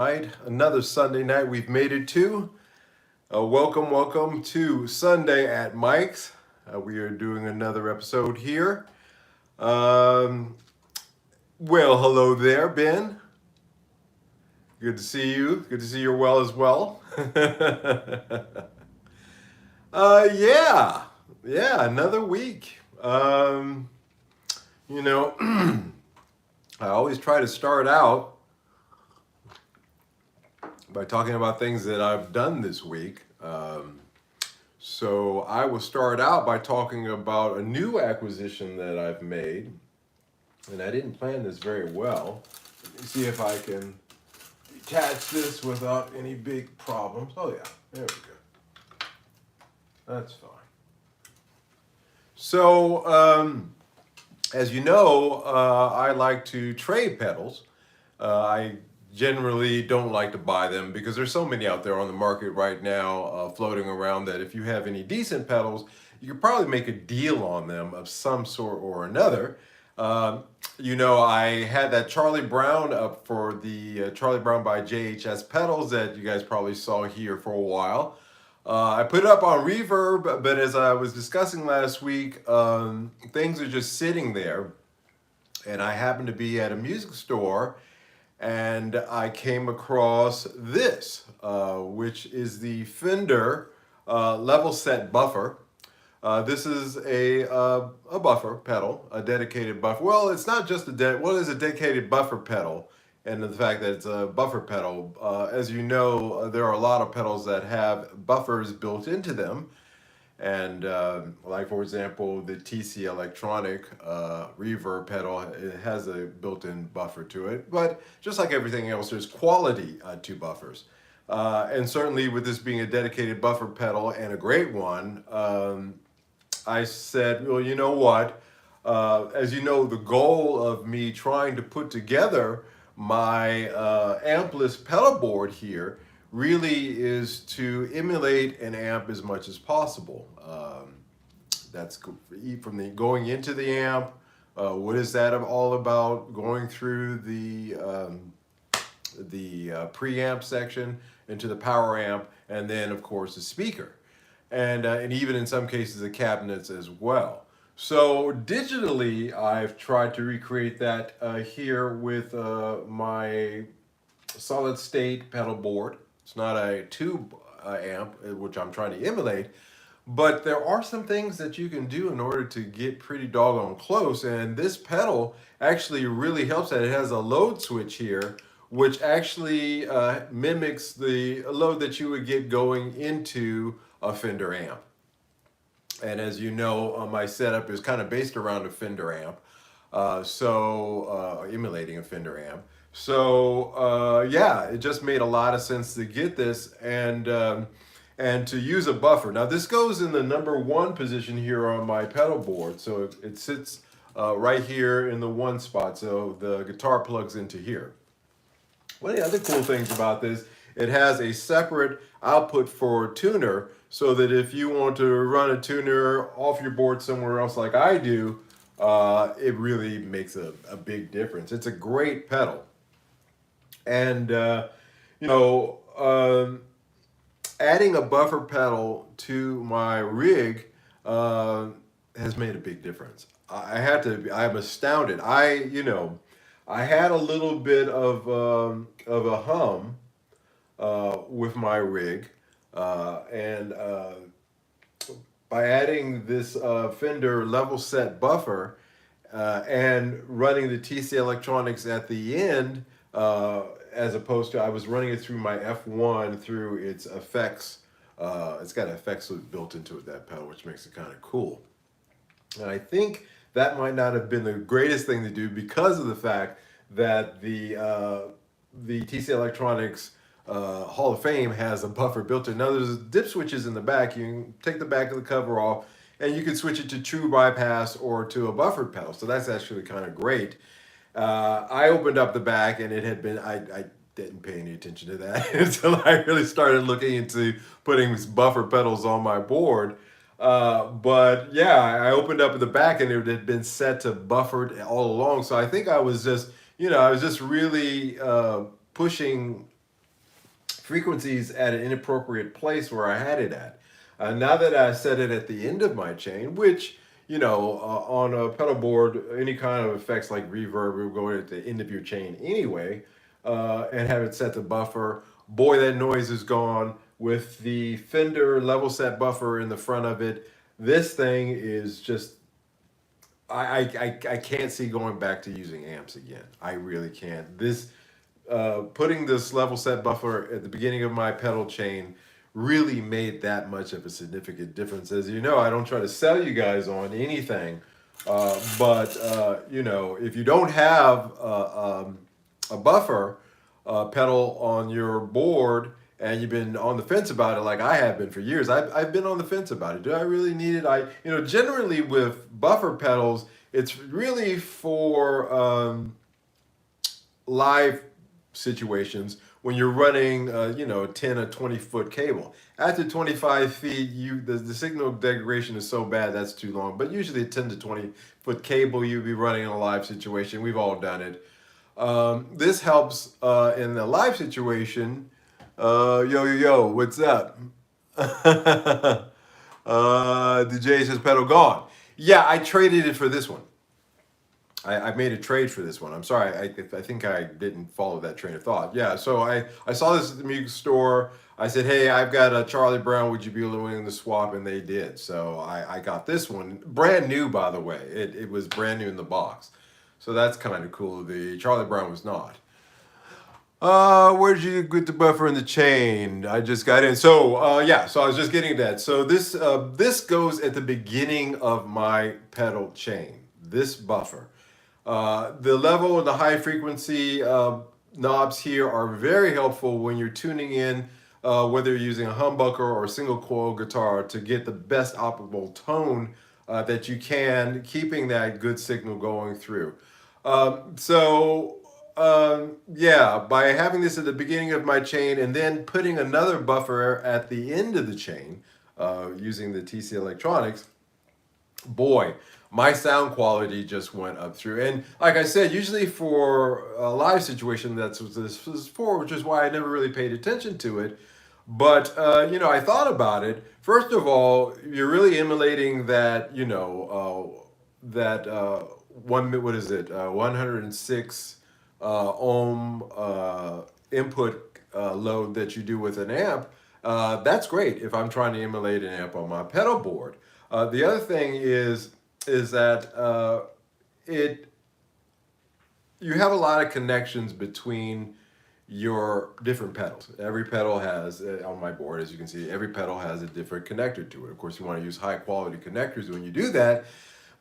Night, another Sunday night we've made it to. Welcome to Sunday at Mike's. We are doing another episode here. Um, Hello there, Ben. Good to see you. Good to see you're well as well. Yeah, yeah, another week. You know, I always try to start out by talking about things that I've done this week. So I will start out by talking about a new acquisition that I've made, and I didn't plan this very well. Let me see if I can detach this without any big problems. Oh yeah, there we go. That's fine. So, as you know, I like to trade pedals. I generally don't like to buy them because there's so many out there on the market right now floating around that if you have any decent pedals, you could probably make a deal on them of some sort or another. I had that Charlie Brown up for the Charlie Brown by JHS pedals that you guys probably saw here for a while. I put it up on Reverb, but as I was discussing last week, things are just sitting there. And I happened to be at a music store and I came across this, which is the Fender level set buffer. This is a buffer pedal, a dedicated buffer. Well, it's not just it's a dedicated buffer pedal, and the fact that it's a buffer pedal. As you know, there are a lot of pedals that have buffers built into them. And like for example, the TC Electronic reverb pedal, it has a built-in buffer to it. But just like everything else, there's quality to buffers. And certainly with this being a dedicated buffer pedal and a great one, I said, well, you know what? As you know, the goal of me trying to put together my ampless pedal board here really is to emulate an amp as much as possible. That's from the going into the amp. What is that all about? Going through the preamp section into the power amp, and then of course the speaker, and even in some cases the cabinets as well. So digitally, I've tried to recreate that here with my solid state pedal board. It's not a tube amp, which I'm trying to emulate, but there are some things that you can do in order to get pretty doggone close. And this pedal actually really helps that. It has a load switch here, which actually mimics the load that you would get going into a Fender amp. And as you know, my setup is kind of based around a Fender amp, emulating a Fender amp. Yeah, it just made a lot of sense to get this and to use a buffer. Now this goes in the number one position here on my pedal board, so it sits right here in the one spot. So the guitar plugs into here. One of the other cool things about this, it has a separate output for tuner, so that if you want to run a tuner off your board somewhere else like I do, it really makes a big difference. It's a great pedal. And, you know, adding a buffer pedal to my rig has made a big difference. I'm astounded. I had a little bit of a hum with my rig, and by adding this Fender level set buffer and running the TC Electronics at the end, as opposed to I was running it through my F1 through its effects. It's got effects built into it, that pedal, which makes it kind of cool. And I think that might not have been the greatest thing to do because of the fact that the TC Electronics Hall of Fame has a buffer built in. Now there's dip switches in the back. You can take the back of the cover off and you can switch it to true bypass or to a buffered pedal. So that's actually kind of great. I opened up the back and it had been, I didn't pay any attention to that until I really started looking into putting buffer pedals on my board. But yeah, I opened up the back and it had been set to buffered all along. So I think I was just really pushing frequencies at an inappropriate place where I had it at. Now that I set it at the end of my chain, which, on a pedal board, any kind of effects like reverb will go at the end of your chain anyway, and have it set to buffer. Boy, that noise is gone. With the Fender level set buffer in the front of it, this thing is just, I can't see going back to using amps again. I really can't. Putting this level set buffer at the beginning of my pedal chain really made that much of a significant difference. As you know, I don't try to sell you guys on anything, but if you don't have a buffer pedal on your board and you've been on the fence about it, like I have been for years, I've been on the fence about it. Do I really need it? Generally with buffer pedals, it's really for live situations when you're running, 10 or 20-foot cable. After 25 feet, the signal degradation is so bad that's too long. But usually a 10 to 20-foot cable you'd be running in a live situation. We've all done it. This helps in the live situation. Yo, what's up? The J says pedal gone. Yeah, I traded it for this one. I made a trade for this one. I'm sorry. I think I didn't follow that train of thought. Yeah, so I saw this at the music store. I said, hey, I've got a Charlie Brown. Would you be willing to swap? And they did. So I got this one. Brand new, by the way. It was brand new in the box. So that's kind of cool. The Charlie Brown was not. Where did you get the buffer in the chain? I just got in. So so I was just getting that. So this goes at the beginning of my pedal chain. This buffer. The level and the high frequency knobs here are very helpful when you're tuning in, whether you're using a humbucker or a single coil guitar, to get the best optimal tone that you can, keeping that good signal going through. By having this at the beginning of my chain and then putting another buffer at the end of the chain, using the TC Electronics, boy, my sound quality just went up through. And like I said, usually for a live situation, that's what this was for, which is why I never really paid attention to it. But, I thought about it. First of all, you're really emulating that, 106 ohm input load that you do with an amp. That's great if I'm trying to emulate an amp on my pedal board. The other thing is that you have a lot of connections between your different pedals. Every pedal has, on my board, as you can see, every pedal has a different connector to it. Of course, you want to use high quality connectors when you do that.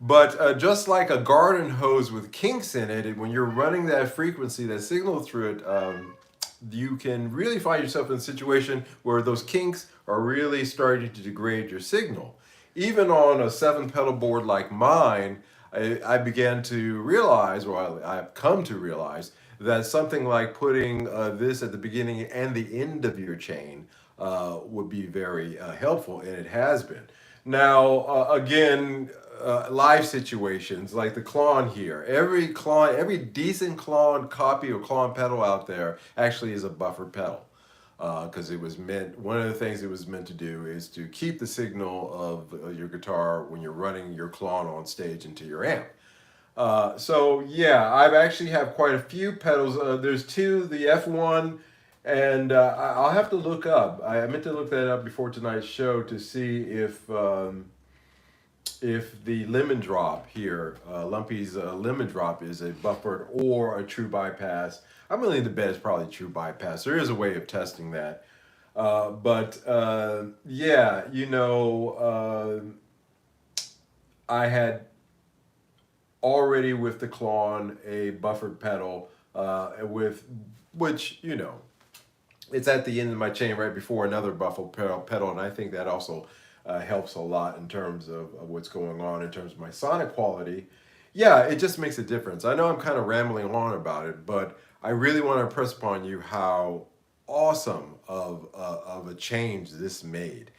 But just like a garden hose with kinks in it, when you're running that frequency, that signal through it, you can really find yourself in a situation where those kinks are really starting to degrade your signal. Even on a 7-pedal board like mine, I began to realize, or I've come to realize, that something like putting this at the beginning and the end of your chain would be very helpful, and it has been. Now, again, live situations like the Klon here. Every decent Klon copy or Klon pedal out there actually is a buffer pedal. Because it was meant, one of the things it was meant to do is to keep the signal of your guitar when you're running your Klon on stage into your amp. I've actually have quite a few pedals. There's two, the F1, and I'll have to look up. I meant to look that up before tonight's show to see if the lemon drop here, Lumpy's lemon drop, is a buffered or a true bypass. I'm willing to bet it's probably true bypass. There is a way of testing that. I had already with the Klon a buffered pedal with which, it's at the end of my chain right before another buffered pedal, and I think that also helps a lot in terms of what's going on in terms of my sonic quality. Yeah, it just makes a difference. I know I'm kind of rambling on about it, but I really want to impress upon you how awesome of a change this made.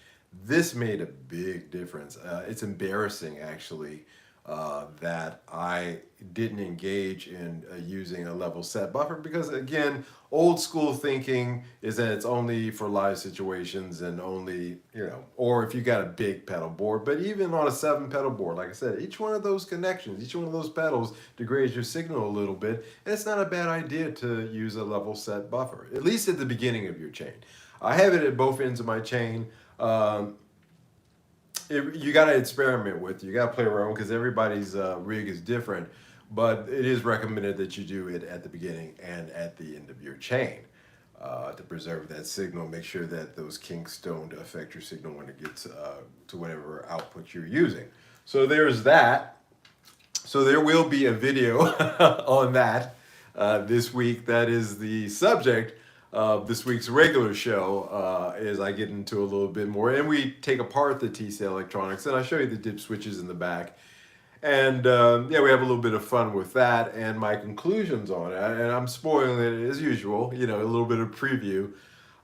This made a big difference. It's embarrassing, actually, that I didn't engage in using a level set buffer because, again, old school thinking is that it's only for live situations and only, or if you got a big pedal board. But even on a 7 pedal board, like I said, each one of those connections, each one of those pedals degrades your signal a little bit. And it's not a bad idea to use a level set buffer, at least at the beginning of your chain. I have it at both ends of my chain. You got to experiment with. You got to play around because everybody's rig is different. But it is recommended that you do it at the beginning and at the end of your chain to preserve that signal. Make sure that those kinks don't affect your signal when it gets to whatever output you're using. So there's that. So there will be a video on that this week. That is the subject of this week's regular show as I get into a little bit more. And we take apart the T-cell electronics and I show you the dip switches in the back. And yeah, we have a little bit of fun with that and my conclusions on it. And I'm spoiling it as usual, a little bit of preview.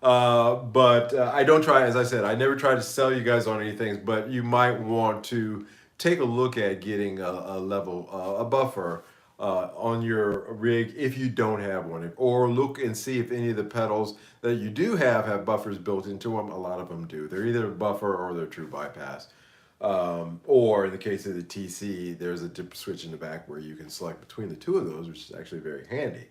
But I don't try, as I said, I never try to sell you guys on anything, but you might want to take a look at getting a buffer on your rig if you don't have one, or look and see if any of the pedals that you do have buffers built into them. A lot of them do. They're either a buffer or they're true bypass. Or in the case of the TC, there's a dip switch in the back where you can select between the two of those, which is actually very handy.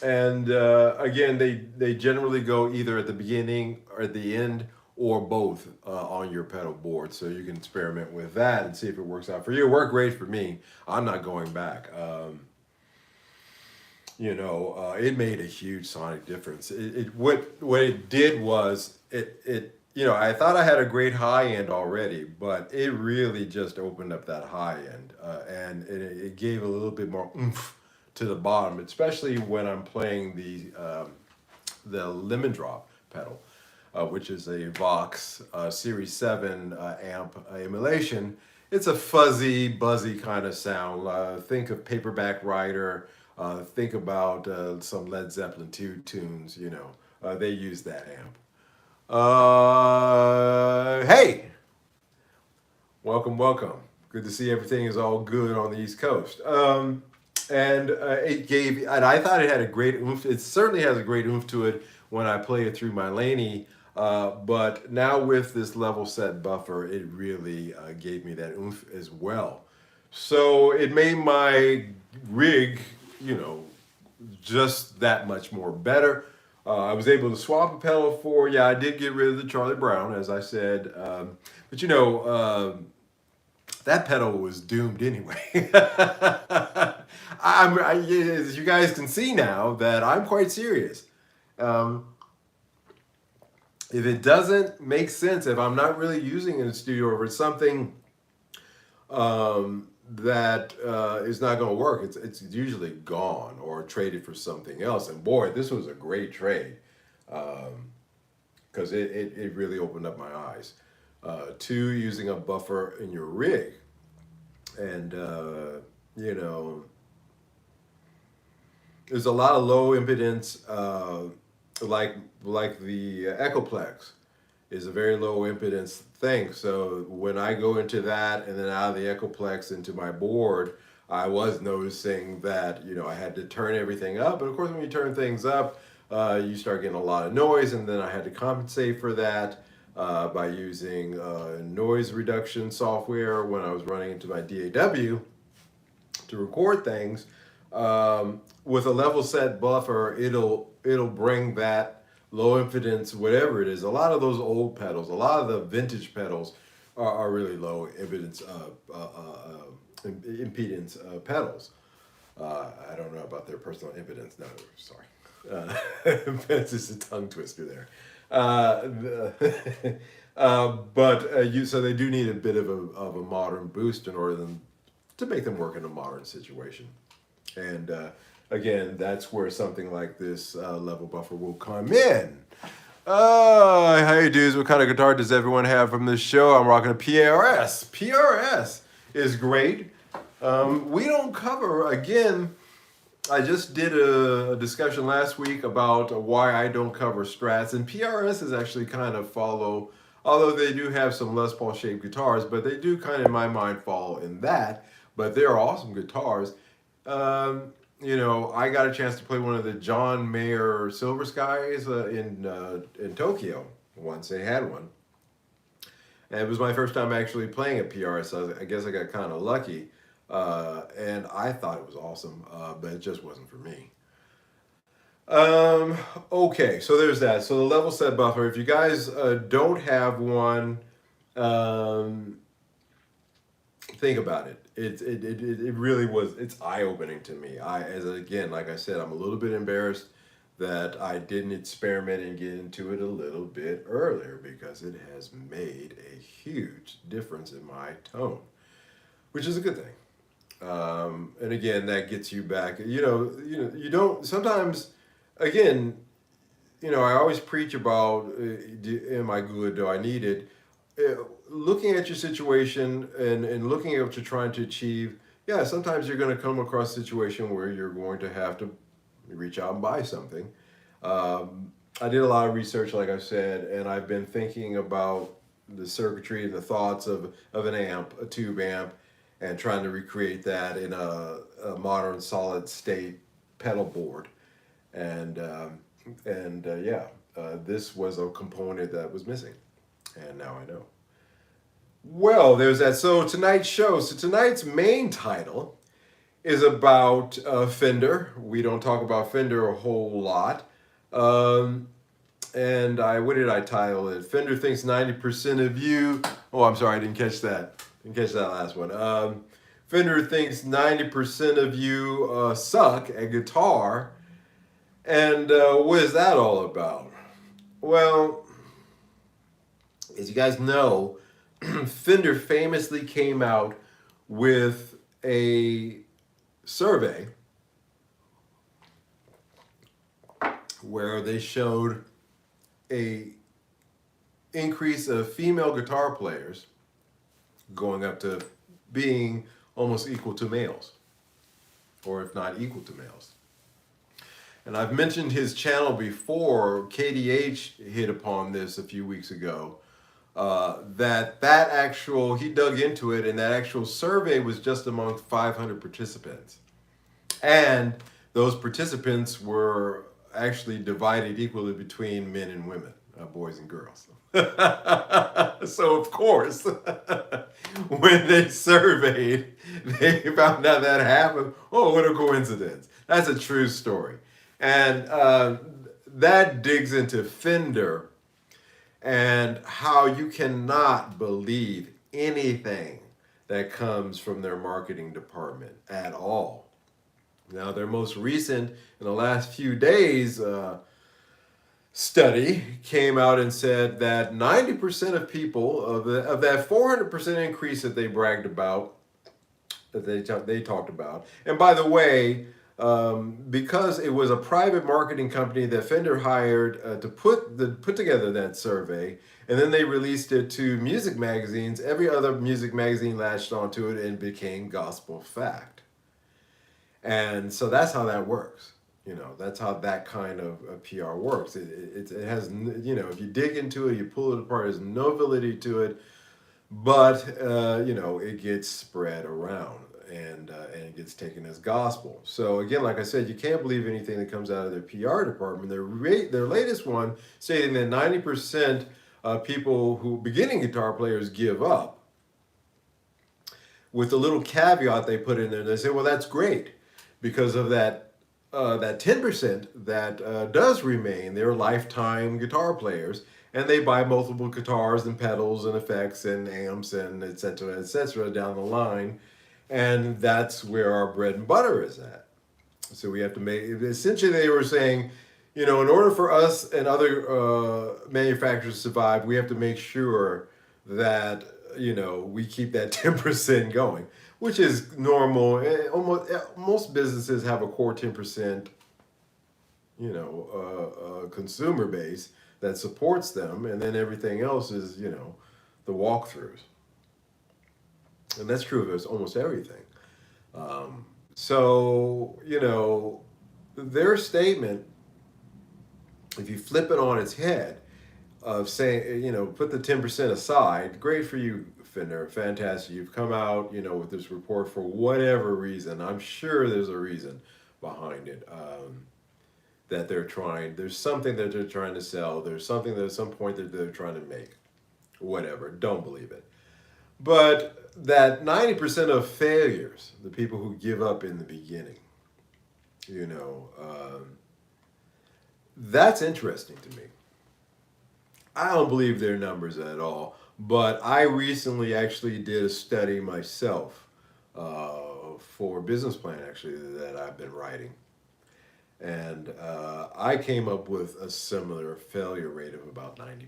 Again, they generally go either at the beginning or at the end or both on your pedal board. So you can experiment with that and see if it works out for you. It worked great for me. I'm not going back. It made a huge sonic difference. What it did was I thought I had a great high end already, but it really just opened up that high end, and it gave a little bit more oomph to the bottom, especially when I'm playing the Lemon Drop pedal, which is a Vox Series 7 amp emulation. It's a fuzzy, buzzy kind of sound. Think of Paperback Writer. Think about some Led Zeppelin 2 tunes. They use that amp. Hey, welcome. Good to see everything is all good on the East Coast. And I thought it had a great oomph. It certainly has a great oomph to it when I play it through my Laney. But now with this level set buffer, it really gave me that oomph as well. So it made my rig, just that much more better. I was able to swap a pedal I did get rid of the Charlie Brown, as I said. But that pedal was doomed anyway. As you guys can see now that I'm quite serious. If it doesn't make sense, if I'm not really using it in the studio, or if it's something that is not going to work, it's usually gone or traded for something else. And boy, this was a great trade because it really opened up my eyes to using a buffer in your rig. And there's a lot of low impedance, like the Echoplex is a very low impedance thing. So when I go into that and then out of the Echoplex into my board, I was noticing that I had to turn everything up. But of course, when you turn things up, you start getting a lot of noise, and then I had to compensate for that by using noise reduction software when I was running into my DAW to record things. With a level set buffer, it'll bring that low impedance, whatever it is. A lot of those old pedals, a lot of the vintage pedals are really low impedance pedals. I don't know about their personal impedance. No, sorry. That's just a tongue twister there. So they do need a bit of a modern boost in order to make them work in a modern situation. And again, that's where something like this level buffer will come in. Hey dudes, what kind of guitar does everyone have from this show? I'm rocking a PRS. PRS is great. We don't cover, again, I just did a discussion last week about why I don't cover Strats, and PRS is actually kind of follow Although they do have some Les Paul shaped guitars, but they do kind of, in my mind, fall in that. But they're awesome guitars. I got a chance to play one of the John Mayer Silver Skies in Tokyo once. They had one, and it was my first time actually playing a PR. So I guess I got kind of lucky, and I thought it was awesome, but it just wasn't for me. Um, okay, so there's that. So the level set buffer. If you guys don't have one, um, think about it. It really was. It's eye opening to me. Again, like I said, I'm a little bit embarrassed that I didn't experiment and get into it a little bit earlier because it has made a huge difference in my tone, which is a good thing. And again, that gets you back. You don't sometimes. Again, I always preach about, am I good? Do I need it? Looking at your situation and looking at what you're trying to achieve, yeah, sometimes you're going to come across a situation where you're going to have to reach out and buy something. I did a lot of research, like I said, and I've been thinking about the circuitry and the thoughts of an amp, a tube amp, and trying to recreate that in a modern solid state pedal board. And this was a component that was missing, and now I know. Well, there's that. So tonight's show. So tonight's main title is about Fender. We don't talk about Fender a whole lot. And what did I title it? Fender thinks 90% of you. Oh, I'm sorry, I didn't catch that. Didn't catch that last one. Fender thinks 90% of you suck at guitar. And what is that all about? Well, as you guys know, Fender famously came out with a survey where they showed a increase of female guitar players going up to being almost equal to males, or if not equal to males. And I've mentioned his channel before. KDH hit upon this a few weeks ago. That actual, he dug into it, and that actual survey was just among 500 participants. And those participants were actually divided equally between men and women, boys and girls. So of course, when they surveyed, they found out that happened. Oh, what a coincidence. That's a true story. And that digs into Fender and how you cannot believe anything that comes from their marketing department at all. Now, their most recent, in the last few days, study came out and said that 90% of people, of that 400% increase that they bragged about, that they talked about, and by the way, because it was a private marketing company that Fender hired to put together that survey, and then they released it to music magazines. Every other music magazine latched onto it and became gospel fact. And so that's how that works. That's how that kind of PR works. It has, if you dig into it, you pull it apart, there's no validity to it, but it gets spread around. And it gets taken as gospel. So again, like I said, you can't believe anything that comes out of their PR department. Their latest one stating that 90% of people who beginning guitar players give up. With a little caveat they put in there, they say, well, that's great because of that 10% that does remain. They're lifetime guitar players, and they buy multiple guitars and pedals and effects and amps and et cetera, down the line. And that's where our bread and butter is at. So we have to make, essentially they were saying, in order for us and other manufacturers to survive, we have to make sure that, we keep that 10% going, which is normal. Most businesses have a core 10%, consumer base that supports them. And then everything else is, the walkthroughs. And that's true of almost everything. So, their statement, if you flip it on its head, of saying, put the 10% aside. Great for you, Fender. Fantastic. You've come out, with this report for whatever reason. I'm sure there's a reason behind it. That there's something that they're trying to sell. There's something that at some point that they're trying to make. Whatever. Don't believe it. But that 90% of failures, the people who give up in the beginning, that's interesting to me. I don't believe their numbers at all, but I recently actually did a study myself for a business plan actually that I've been writing. And I came up with a similar failure rate of about 90%.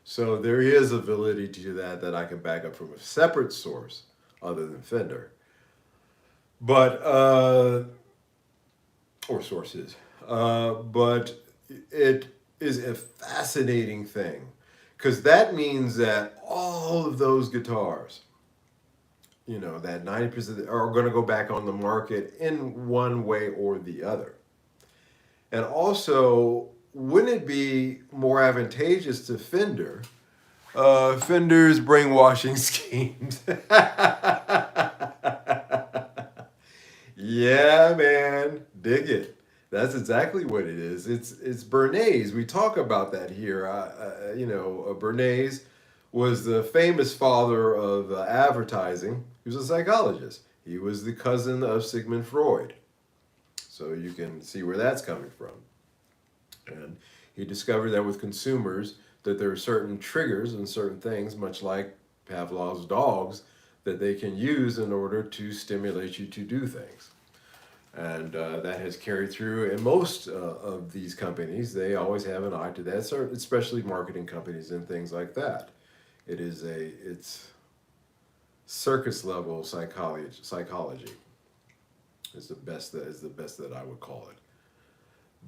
So there is a validity to that I can back up from a separate source other than Fender. But, or sources. But it is a fascinating thing because that means that all of those guitars, that 90% are going to go back on the market in one way or the other. And also, wouldn't it be more advantageous to Fender, Fender's brainwashing schemes? Yeah, man, dig it. That's exactly what it is. It's Bernays. We talk about that here. Bernays was the famous father of advertising. He was a psychologist. He was the cousin of Sigmund Freud. So you can see where that's coming from. And he discovered that with consumers, that there are certain triggers and certain things, much like Pavlov's dogs, that they can use in order to stimulate you to do things. And that has carried through in most of these companies. They always have an eye to that, especially marketing companies and things like that. It's circus level psychology. Is the best that I would call it.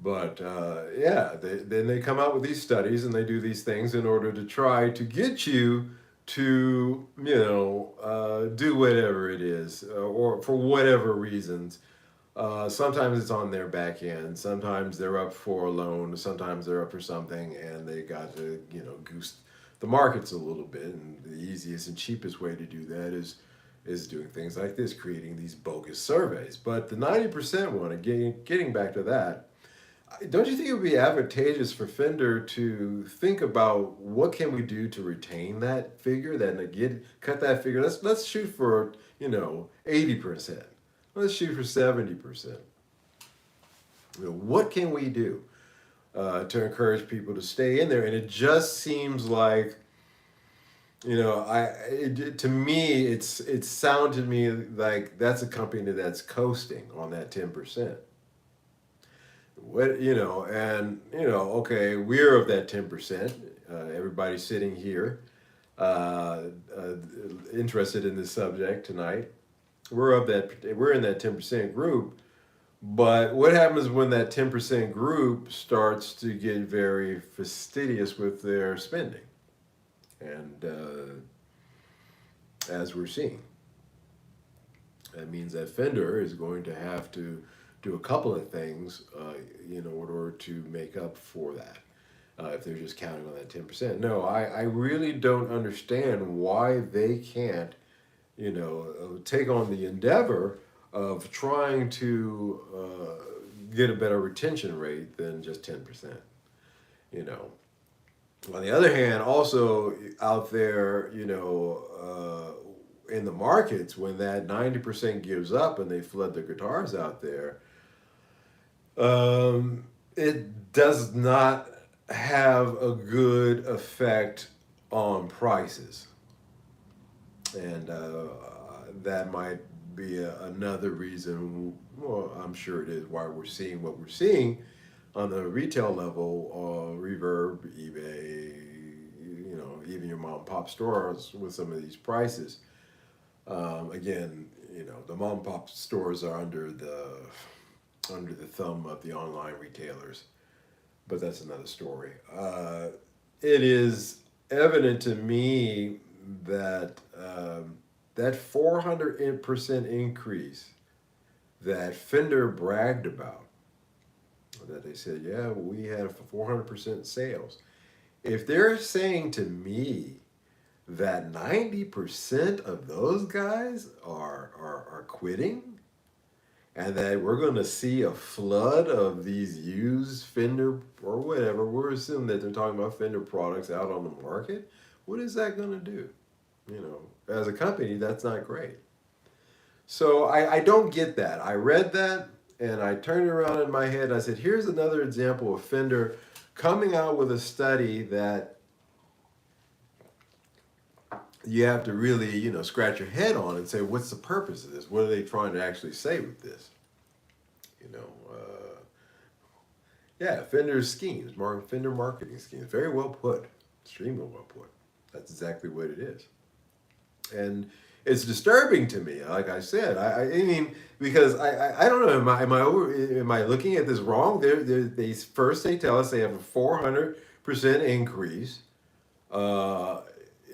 But then they come out with these studies and they do these things in order to try to get you to do whatever it is or for whatever reasons. Sometimes it's on their back end. Sometimes they're up for a loan. Sometimes they're up for something, and they got to goose the markets a little bit. And the easiest and cheapest way to do that is doing things like this, creating these bogus surveys. But the 90% one, getting back to that, don't you think it would be advantageous for Fender to think about what can we do to retain that figure, cut that figure? Let's shoot for 80%. Let's shoot for 70%. What can we do to encourage people to stay in there? And it just seems like, to me, it sounded to me like that's a company that's coasting on that 10%. Okay, we're of that 10%. Everybody sitting here, interested in this subject tonight. We're in that 10% group. But what happens when that 10% group starts to get very fastidious with their spending? And as we're seeing, that means that Fender is going to have to do a couple of things in order to make up for that. If they're just counting on that 10%. No, I really don't understand why they can't take on the endeavor of trying to get a better retention rate than just 10%. On the other hand, also out there, in the markets, when that 90% gives up and they flood the guitars out there, it does not have a good effect on prices. And that might be another reason, well, I'm sure it is, why we're seeing what we're seeing on the retail level, Reverb, eBay, even your mom and pop stores with some of these prices. Again, the mom and pop stores are under the thumb of the online retailers, but that's another story. It is evident to me that that 400% increase that Fender bragged about, that they said, yeah, we had 400% sales. if they're saying to me that 90% of those guys are quitting, and that we're going to see a flood of these used Fender or whatever, we're assuming that they're talking about Fender products out on the market, what is that going to do? You know, as a company, that's not great. So I don't get that. I read that and I turned it around in my head. I said, here's another example of Fender coming out with a study that you have to really, you know, scratch your head on and say, what's the purpose of this? What are they trying to actually say with this? You know, yeah, Fender's schemes, Fender marketing schemes, very well put, extremely well put. That's exactly what it is. And it's disturbing to me. Like I said, I mean, because I don't know. Am I looking at this wrong? They tell us they have a 400% increase uh,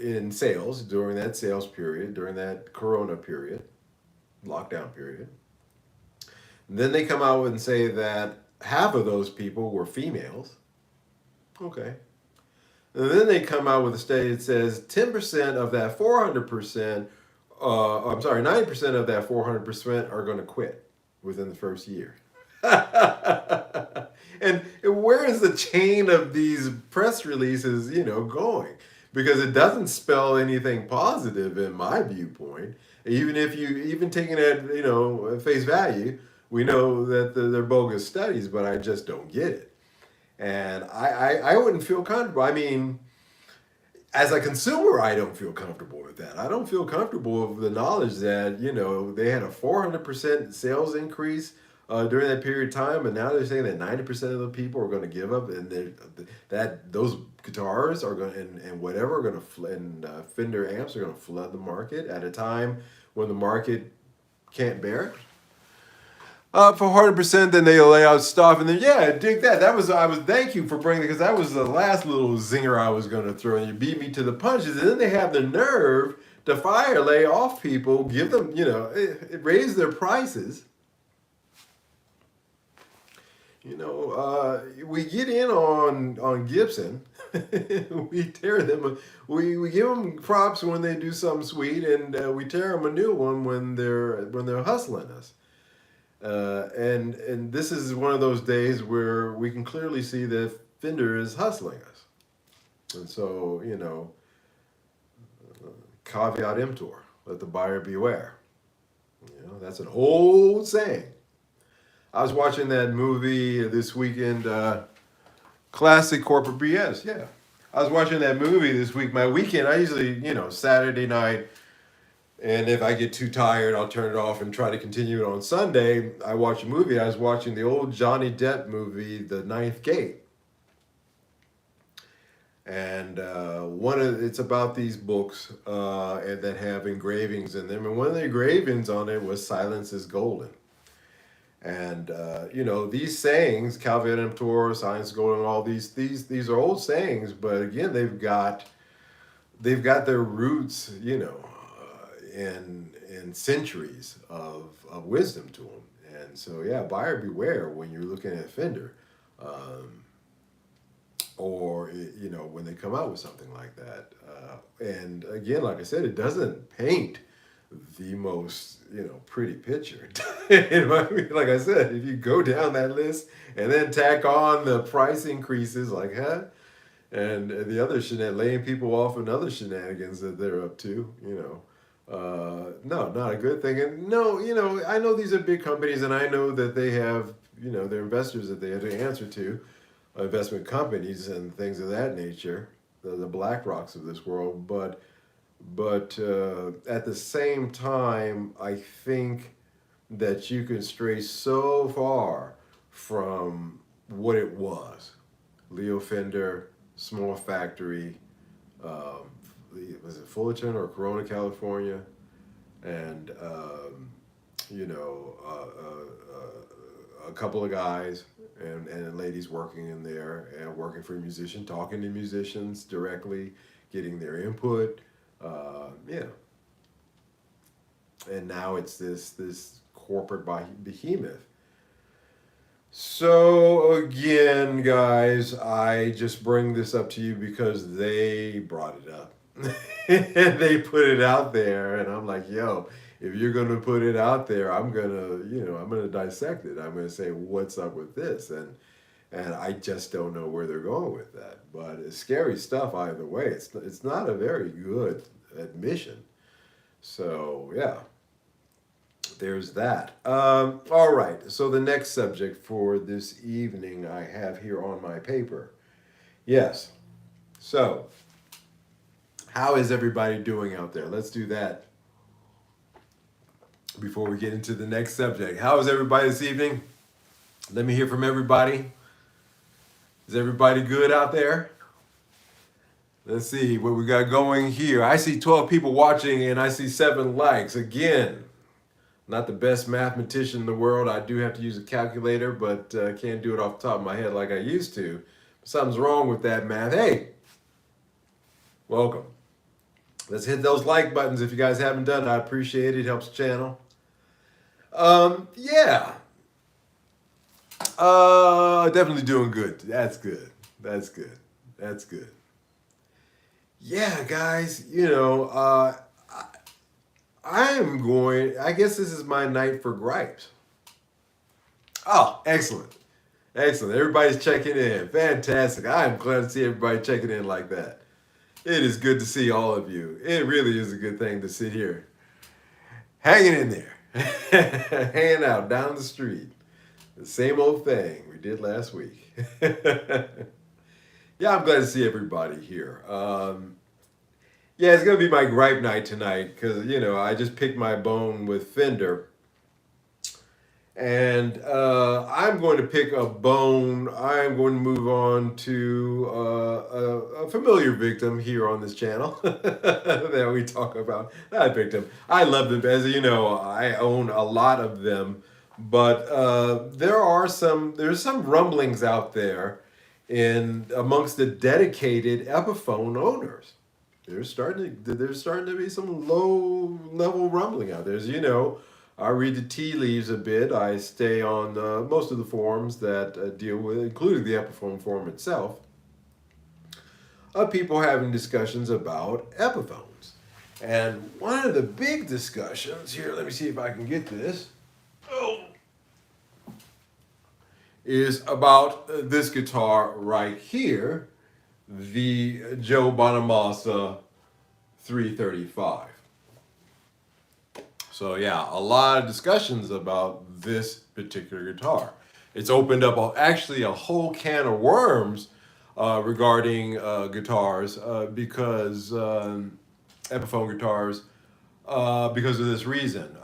in sales during that sales period, during that Corona period, lockdown period. And then they come out and say that half of those people were females. Okay. And then they come out with a study that says 10% of that 400%, I'm sorry, 90% of that 400% are going to quit within the first year. And where is the chain of these press releases, you know, going? Because it doesn't spell anything positive in my viewpoint. Even if you, even taking it, you know, at face value, we know that they're bogus studies, but I just don't get it. And I wouldn't feel comfortable. I mean, as a consumer, I don't feel comfortable with that. I don't feel comfortable with the knowledge that, you know, they had a 400% sales increase during that period of time, and now they're saying that 90% of the people are going to give up, and that those guitars are going and whatever are going to and Fender amps are going to flood the market at a time when the market can't bear it. For 100%, then they lay out stuff, and then yeah, dig that. I was thank you for bringing it, because that was the last little zinger I was going to throw, and you beat me to the punches. And then they have the nerve to lay off people, give them, you know, raise their prices. You know, we get in on Gibson, we tear them, we give them props when they do something sweet, and we tear them a new one when they're hustling us. And this is one of those days where we can clearly see that Fender is hustling us. And so, you know, caveat emptor, let the buyer beware. You know, that's an old saying. I was watching that movie this weekend, classic corporate BS. Yeah, I was watching that movie this week. My weekend, I usually, you know, Saturday night, and if I get too tired, I'll turn it off and try to continue it on Sunday. I watch a movie. I was watching the old Johnny Depp movie, The Ninth Gate. And it's about these books and that have engravings in them. And one of the engravings on it was "Silence is Golden." And you know, these sayings, caveat emptor, "Silence is golden," all these are old sayings, but again, they've got their roots, you know, in centuries of wisdom to them. And so, yeah, buyer beware when you're looking at Fender, or you know, when they come out with something like that. And again, like I said, it doesn't paint the most, you know, pretty picture. Like I said, if you go down that list and then tack on the price increases, like and the other laying people off and other shenanigans that they're up to, you know. No, not a good thing. And no, you know, I know these are big companies, and I know that they have, you know, their investors that they have to answer to, investment companies and things of that nature, the Black Rocks of this world. But at the same time, I think that you can stray so far from what it was. Leo Fender, small factory, was it Fullerton or Corona, California, and you know, a couple of guys and ladies working in there and working for a musician, talking to musicians directly, getting their input. Yeah, and now it's this corporate behemoth. So again, guys, I just bring this up to you because they brought it up. They put it out there, and I'm like, yo, if you're gonna put it out there, I'm gonna dissect it. I'm gonna say what's up with this, and I just don't know where they're going with that. But it's scary stuff either way. It's not a very good admission. So yeah, there's that. All right. So the next subject for this evening I have here on my paper. Yes. So how is everybody doing out there? Let's do that before we get into the next subject. How is everybody this evening? Let me hear from everybody. Is everybody good out there? Let's see what we got going here. I see 12 people watching and I see 7 likes. Again, not the best mathematician in the world. I do have to use a calculator, but can't do it off the top of my head like I used to. Something's wrong with that math. Hey, welcome. Let's hit those like buttons if you guys haven't done it. I appreciate it. It helps the channel. Yeah. Definitely doing good. That's good. That's good. That's good. Yeah, guys, I guess this is my night for gripes. Oh, excellent. Excellent. Everybody's checking in. Fantastic. I'm glad to see everybody checking in like that. It is good to see all of you. It really is a good thing to sit here hanging in there, hanging out down the street. The same old thing we did last week. Yeah, I'm glad to see everybody here. Yeah, it's going to be my gripe night tonight because, I just picked my bone with Fender. And I'm going to pick a bone. I'm going to move on to a familiar victim here on this channel that we talk about. Not victim. I love them. As you know, I own a lot of them. But there's some rumblings out there amongst the dedicated Epiphone owners. There's starting to be some low level rumbling out there. As you know, I read the tea leaves a bit. I stay on most of the forums that deal with, including the Epiphone forum itself, of people having discussions about Epiphones. And one of the big discussions here, let me see if I can get this. Oh, is about this guitar right here, the Joe Bonamassa 335. So yeah, a lot of discussions about this particular guitar. It's opened up actually a whole can of worms regarding guitars because Epiphone guitars because of this reason.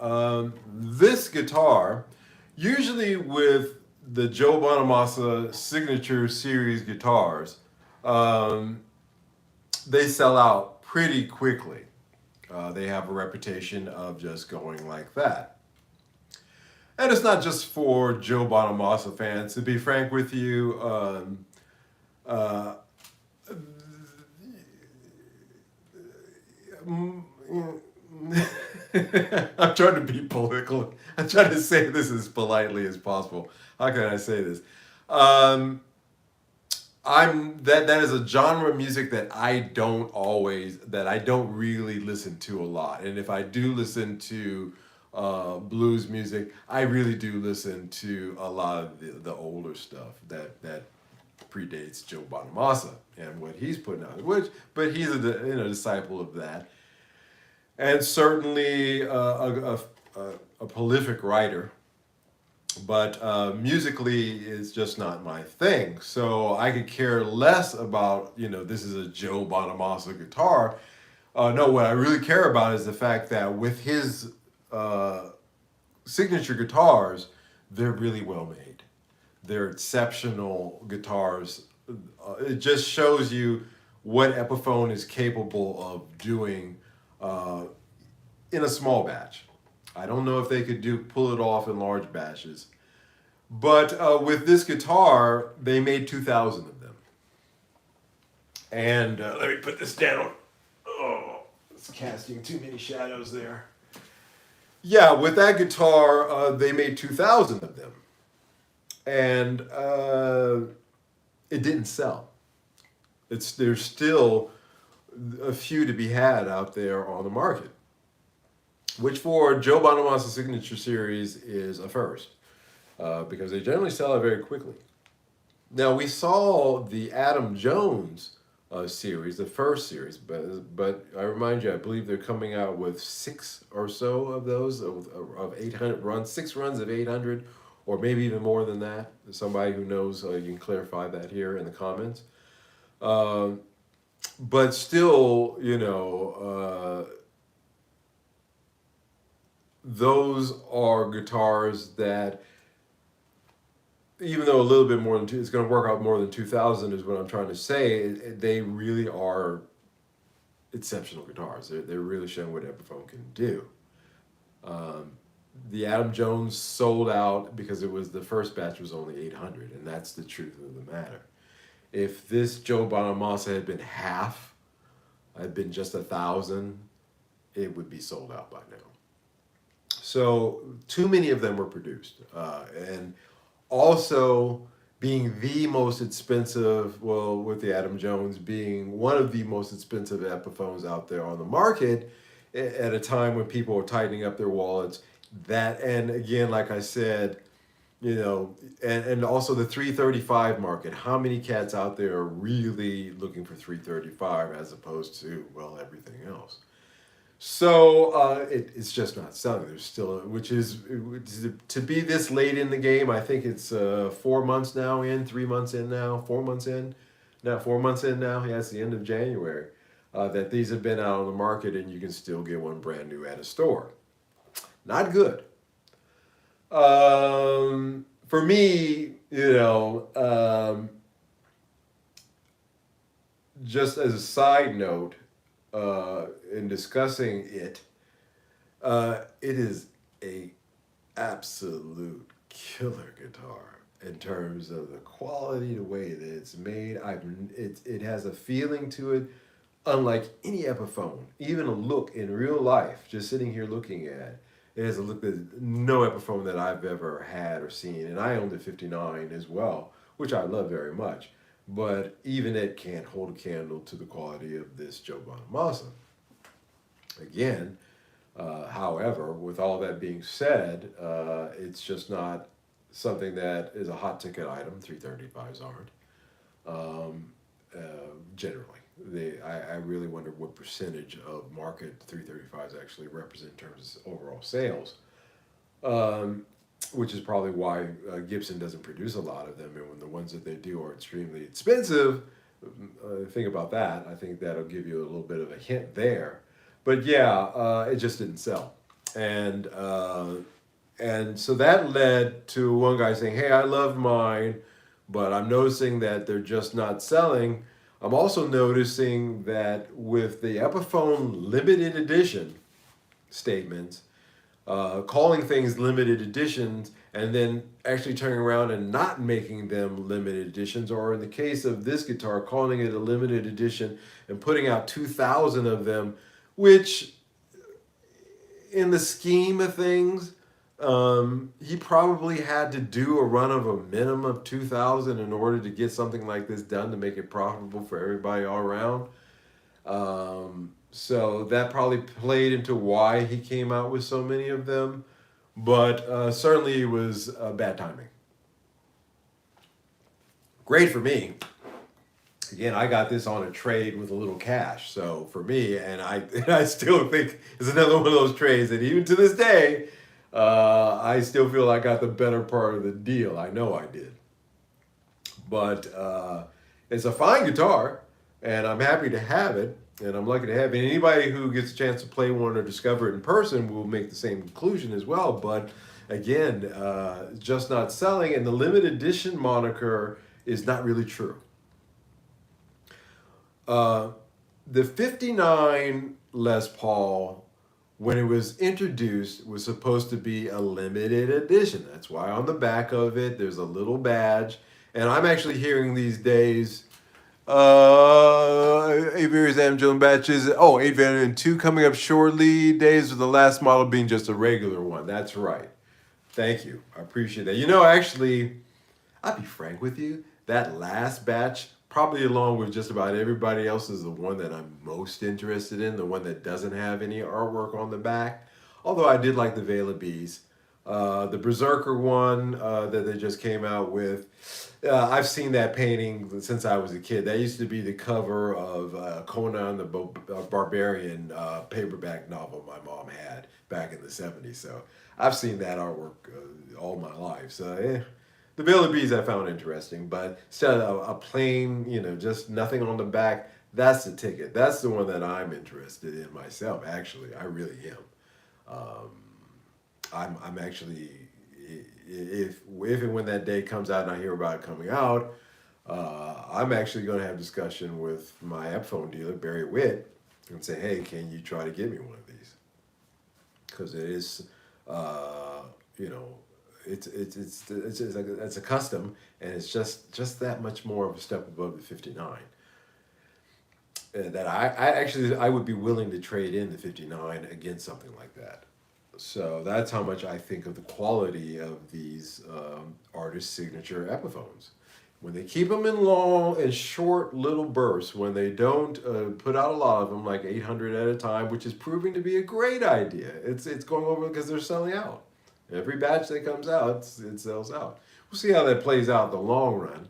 This guitar, usually with the Joe Bonamassa Signature Series guitars, they sell out pretty quickly. They have a reputation of just going like that. And it's not just for Joe Bonamassa fans. To be frank with you, I'm trying to be political. I'm trying to say this as politely as possible. How can I say this? That is a genre of music that I don't really listen to a lot. And if I do listen to blues music, I really do listen to a lot of the older stuff that predates Joe Bonamassa and what he's putting out. But he's a disciple of that, and certainly a prolific writer. But musically is just not my thing. So I could care less about, this is a Joe Bonamassa guitar. No, what I really care about is the fact that with his signature guitars, they're really well made. They're exceptional guitars. It just shows you what Epiphone is capable of doing in a small batch. I don't know if they could pull it off in large batches. But with this guitar, they made 2,000 of them. And let me put this down. Oh, it's casting too many shadows there. Yeah, with that guitar, they made 2,000 of them. and it didn't sell. There's still a few to be had out there on the market, which for Joe Bonamassa Signature Series is a first, because they generally sell it very quickly. Now we saw the Adam Jones series, the first series, but I remind you, I believe they're coming out with 6 or so of those of 800 runs, 6 runs of 800, or maybe even more than that. Somebody who knows, you can clarify that here in the comments. But still, those are guitars that, even though a little bit more than two, it's going to work out more than 2,000 is what I'm trying to say. They really are exceptional guitars. They're really showing what Epiphone can do. The Adam Jones sold out because it was the first batch was only 800, and that's the truth of the matter. If this Joe Bonamassa had been half, had been just 1,000, it would be sold out by now. So too many of them were produced, and also being the most expensive, well, with the Adam Jones being one of the most expensive Epiphones out there on the market at a time when people are tightening up their wallets. That, and again, like I said, and also the 335 market. How many cats out there are really looking for 335 as opposed to, well, everything else? So it's just not selling. There's still, which is to be this late in the game. I think it's 4 months now in, 3 months in now, 4 months in, now 4 months in now. Yeah, it's the end of January that these have been out on the market, and you can still get one brand new at a store. Not good. For me, just as a side note, in discussing it, it is a absolute killer guitar in terms of the quality, the way that it's made. It has a feeling to it unlike any Epiphone, even a look in real life. Just sitting here looking at it has a look that no Epiphone that I've ever had or seen, and I owned a '59 as well, which I love very much. But even it can't hold a candle to the quality of this Joe Bonamassa. Again, however, with all that being said, it's just not something that is a hot ticket item. 335s aren't, generally. I really wonder what percentage of market 335s actually represent in terms of overall sales. Which is probably why Gibson doesn't produce a lot of them, and when the ones that they do are extremely expensive, think about that. I think that'll give you a little bit of a hint there. But yeah, it just didn't sell, and so that led to one guy saying, "Hey, I love mine, but I'm noticing that they're just not selling." I'm also noticing that with the Epiphone limited edition statements, calling things limited editions and then actually turning around and not making them limited editions, or in the case of this guitar, calling it a limited edition and putting out 2,000 of them, which in the scheme of things, he probably had to do a run of a minimum of 2,000 in order to get something like this done to make it profitable for everybody all around. So that probably played into why he came out with so many of them, but certainly it was bad timing. Great for me. Again, I got this on a trade with a little cash, so for me, and I still think it's another one of those trades that even to this day, I still feel I got the better part of the deal. I know I did. But it's a fine guitar, and I'm happy to have it. And I'm lucky to have it. Anybody who gets a chance to play one or discover it in person will make the same conclusion as well. But again, just not selling, and the limited edition moniker is not really true. The '59 Les Paul, when it was introduced, was supposed to be a limited edition. That's why on the back of it, there's a little badge. And I'm actually hearing these days, 8 various Adam Jones batches. 8 variant 2 coming up shortly. Days of the last model being just a regular one. That's right. Thank you. I appreciate that. Actually, I'll be frank with you. That last batch, probably along with just about everybody else, is the one that I'm most interested in. The one that doesn't have any artwork on the back. Although I did like the Veil of Bees. The Berserker one that they just came out with. I've seen that painting since I was a kid. That used to be the cover of Conan the Barbarian paperback novel my mom had back in the 70s. So I've seen that artwork all my life. So the Veil of Bees I found interesting, but instead of a plain, just nothing on the back, that's the ticket. That's the one that I'm interested in myself. Actually, I really am. Um, I'm actually, if and when that day comes out and I hear about it coming out, I'm actually going to have discussion with my Epiphone dealer, Barry Witt, and say, hey, can you try to get me one of these? Because it is, you know, it's a custom, and it's just that much more of a step above the 59. That I would be willing to trade in the 59 against something like that. So that's how much I think of the quality of these artist signature Epiphones. When they keep them in long and short little bursts, when they don't put out a lot of them, like 800 at a time, which is proving to be a great idea. It's going over because they're selling out. Every batch that comes out, it sells out. We'll see how that plays out in the long run.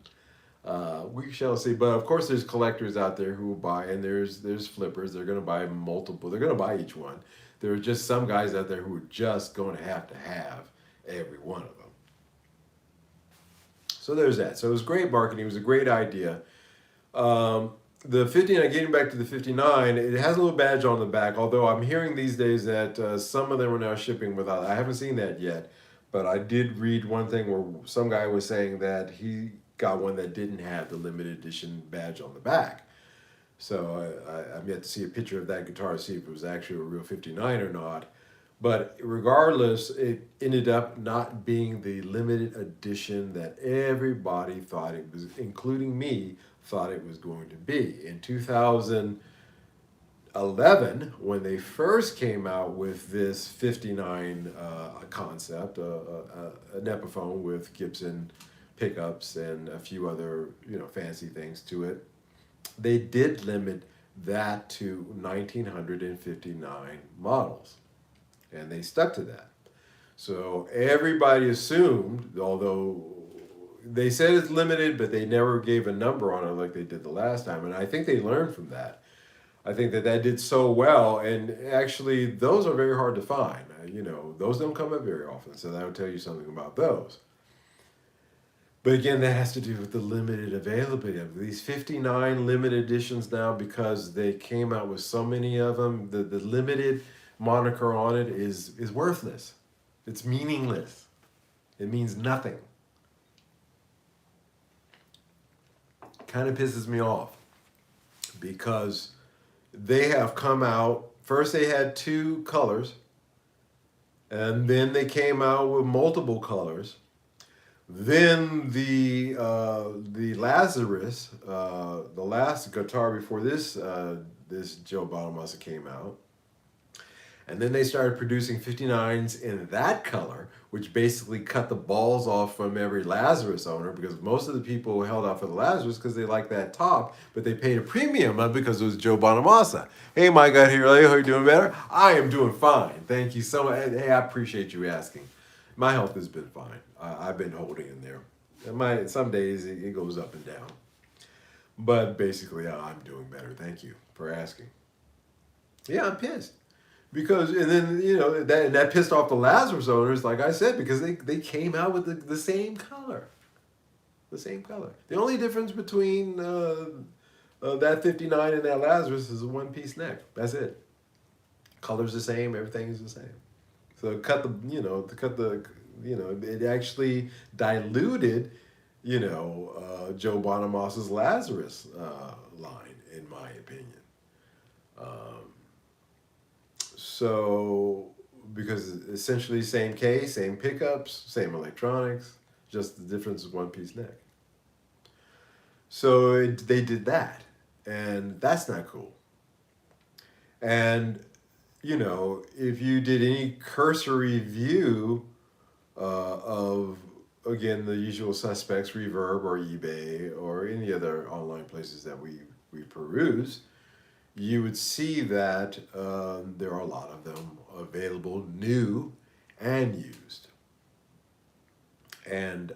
We shall see. But of course, there's collectors out there who will buy, and there's flippers. They're going to buy multiple. They're going to buy each one. There are just some guys out there who are just going to have every one of them. So there's that. So it was great marketing. It was a great idea. The 59, getting back to the 59, it has a little badge on the back, although I'm hearing these days that some of them are now shipping without. I haven't seen that yet, but I did read one thing where some guy was saying that he got one that didn't have the limited edition badge on the back. So I'm yet to see a picture of that guitar to see if it was actually a real 59 or not. But regardless, it ended up not being the limited edition that everybody thought it was, including me, thought it was going to be. In 2011, when they first came out with this 59 concept, an Epiphone with Gibson pickups and a few other fancy things to it, they did limit that to 1959 models, and they stuck to that. So everybody assumed, although they said it's limited, but they never gave a number on it like they did the last time, and I think they learned from that. I think that did so well, and actually those are very hard to find. Those don't come up very often, so that would tell you something about those. But again, that has to do with the limited availability of these 59 limited editions now, because they came out with so many of them. The limited moniker on it is worthless. It's meaningless. It means nothing. Kind of pisses me off because they have come out. First, they had 2 colors, and then they came out with multiple colors. Then the Lazarus, the last guitar before this Joe Bonamassa came out, and then they started producing 59s in that color, which basically cut the balls off from every Lazarus owner, because most of the people held out for the Lazarus because they liked that top, but they paid a premium because it was Joe Bonamassa. Hey, Mike out here, how are you doing better? I am doing fine. Thank you so much. Hey, I appreciate you asking. My health has been fine. I've been holding in there. Some days it goes up and down. But basically, I'm doing better. Thank you for asking. Yeah, I'm pissed. Because, and then, that pissed off the Lazarus owners, like I said, because they came out with the same color. The same color. The only difference between that 59 and that Lazarus is a one-piece neck. That's it. Color's the same. Everything is the same. So it actually diluted, Joe Bonamassa's Lazarus line, in my opinion. So, because essentially same case, same pickups, same electronics, just the difference is one-piece neck. So they did that, and that's not cool. And if you did any cursory view of again, the usual suspects, Reverb or eBay or any other online places that we peruse, you would see that there are a lot of them available, new and used. And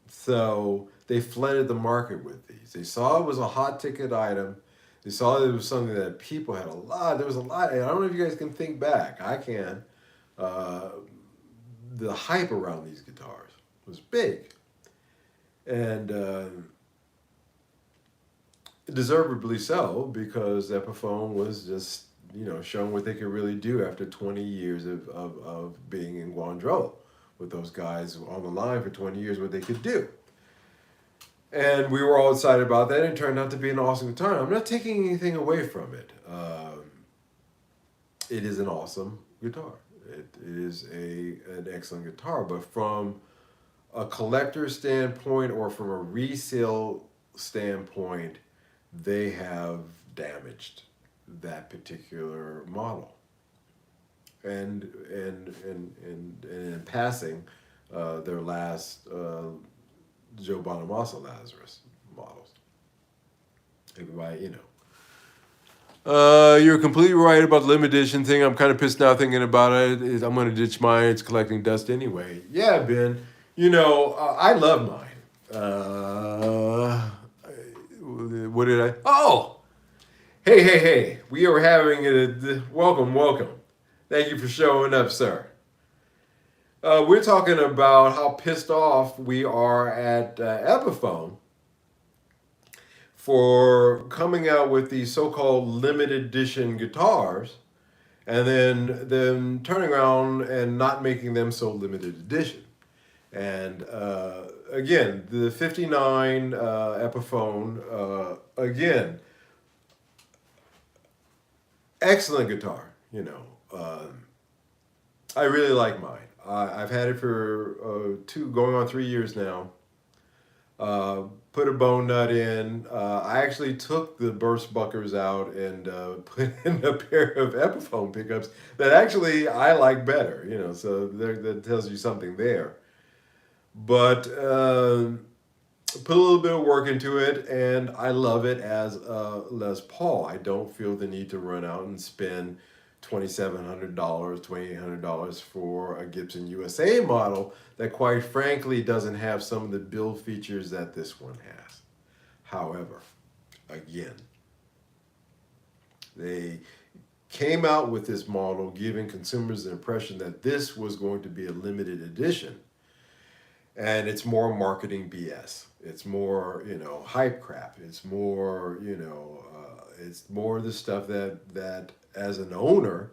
so they flooded the market with these. They saw it was a hot ticket item. They saw it was something that people had a lot. There was a lot. I don't know if you guys can think back. I can. Uh, the hype around these guitars was big. And deservedly so, because Epiphone was just, showing what they could really do after 20 years of being in Guangzhou with those guys on the line for 20 years, what they could do. And we were all excited about that, and it turned out to be an awesome guitar. I'm not taking anything away from it. It is an awesome guitar. It is an excellent guitar, but from a collector standpoint or from a resale standpoint, they have damaged that particular model. And in passing, their last Joe Bonamassa Lazarus models. Everybody, you're completely right about the limited edition thing. I'm kind of pissed now thinking about it. I'm going to ditch mine. It's collecting dust anyway. Yeah, Ben. I love mine. What did I? Oh! Hey. We are having a... Welcome. Thank you for showing up, sir. We're talking about how pissed off we are at Epiphone for coming out with these so-called limited edition guitars and then turning around and not making them so limited edition. And again, the 59 Epiphone, again, excellent guitar, I really like mine. I've had it for 3 years now. Put a bone nut in. I actually took the burst buckers out and put in a pair of Epiphone pickups that actually I like better, so that tells you something there. But put a little bit of work into it, and I love it as a Les Paul. I don't feel the need to run out and spend $2,700, $2,800 for a Gibson USA model that quite frankly doesn't have some of the build features that this one has. However, again, they came out with this model giving consumers the impression that this was going to be a limited edition, and it's more marketing BS. It's more, hype crap. It's more, it's more the stuff that as an owner,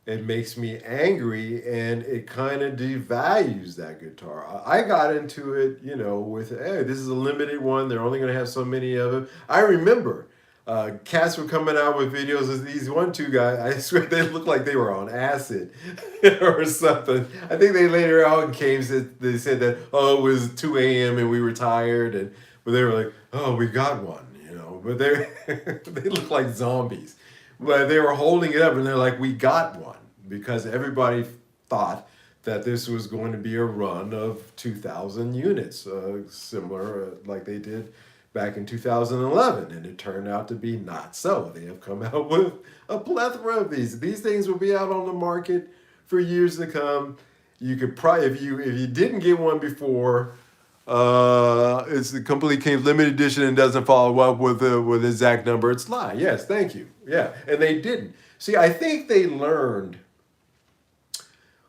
it makes me angry, and it kind of devalues that guitar. I got into it, with, hey, this is a limited one. They're only going to have so many of them. I remember cats were coming out with videos of these 2 guys. I swear they looked like they were on acid or something. I think they later out they said that, oh, it was 2 a.m. and we were tired, but they were like, oh, we got one, But they look like zombies. But they were holding it up and they're like, we got one, because everybody thought that this was going to be a run of 2,000 units, similar like they did back in 2011, and it turned out to be not so. They have come out with a plethora of these. These things will be out on the market for years to come. You could probably, if you didn't get one before, it's the completely came limited edition and doesn't follow up with the exact number. It's lie. Yes, thank you. Yeah, and they didn't. See, I think they learned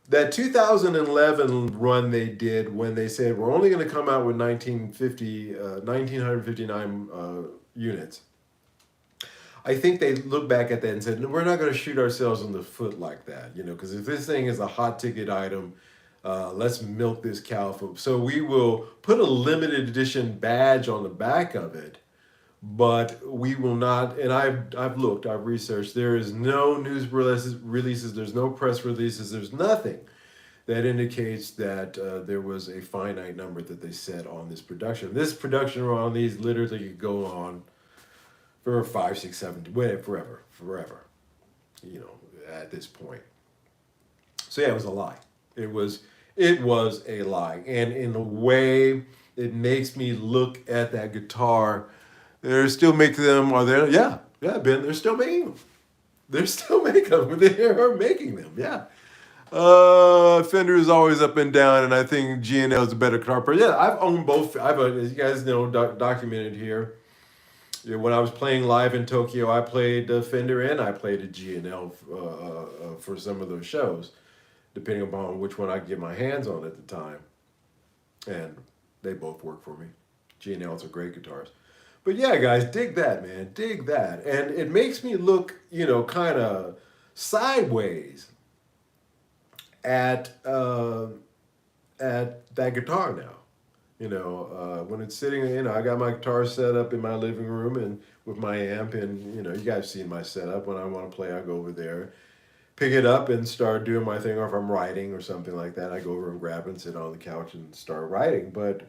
that 2011 run they did when they said we're only going to come out with 1959 units. I think they looked back at that and said, no, we're not going to shoot ourselves in the foot like that, because if this thing is a hot ticket item, let's milk this cow. So we will put a limited edition badge on the back of it, but we will not. And I've looked, I've researched. There is no news releases. There's no press releases. There's nothing that indicates that there was a finite number that they set on this production. This production run on these literally could go on for 5, 6, 7, forever. At this point. So yeah, it was a lie. It was It was a lie. And in a way, it makes me look at that guitar. They're still making them, are they? Yeah, yeah, Ben, they're still making them. They're still making them. They are making them, yeah. Fender is always up and down, and I think G&L is a better guitar player. Yeah, I've owned both. As you guys know, documented here. Yeah, when I was playing live in Tokyo, I played the Fender and I played a G&L for some of those shows, depending upon which one I could get my hands on at the time. And they both work for me. G&Ls are great guitars. But yeah, guys, dig that, man. Dig that. And it makes me look, kind of sideways at that guitar now. When it's sitting, I got my guitar set up in my living room and with my amp, and you guys seen my setup. When I want to play, I go over there, pick it up, and start doing my thing. Or if I'm writing or something like that, I go over and grab it and sit on the couch and start writing. But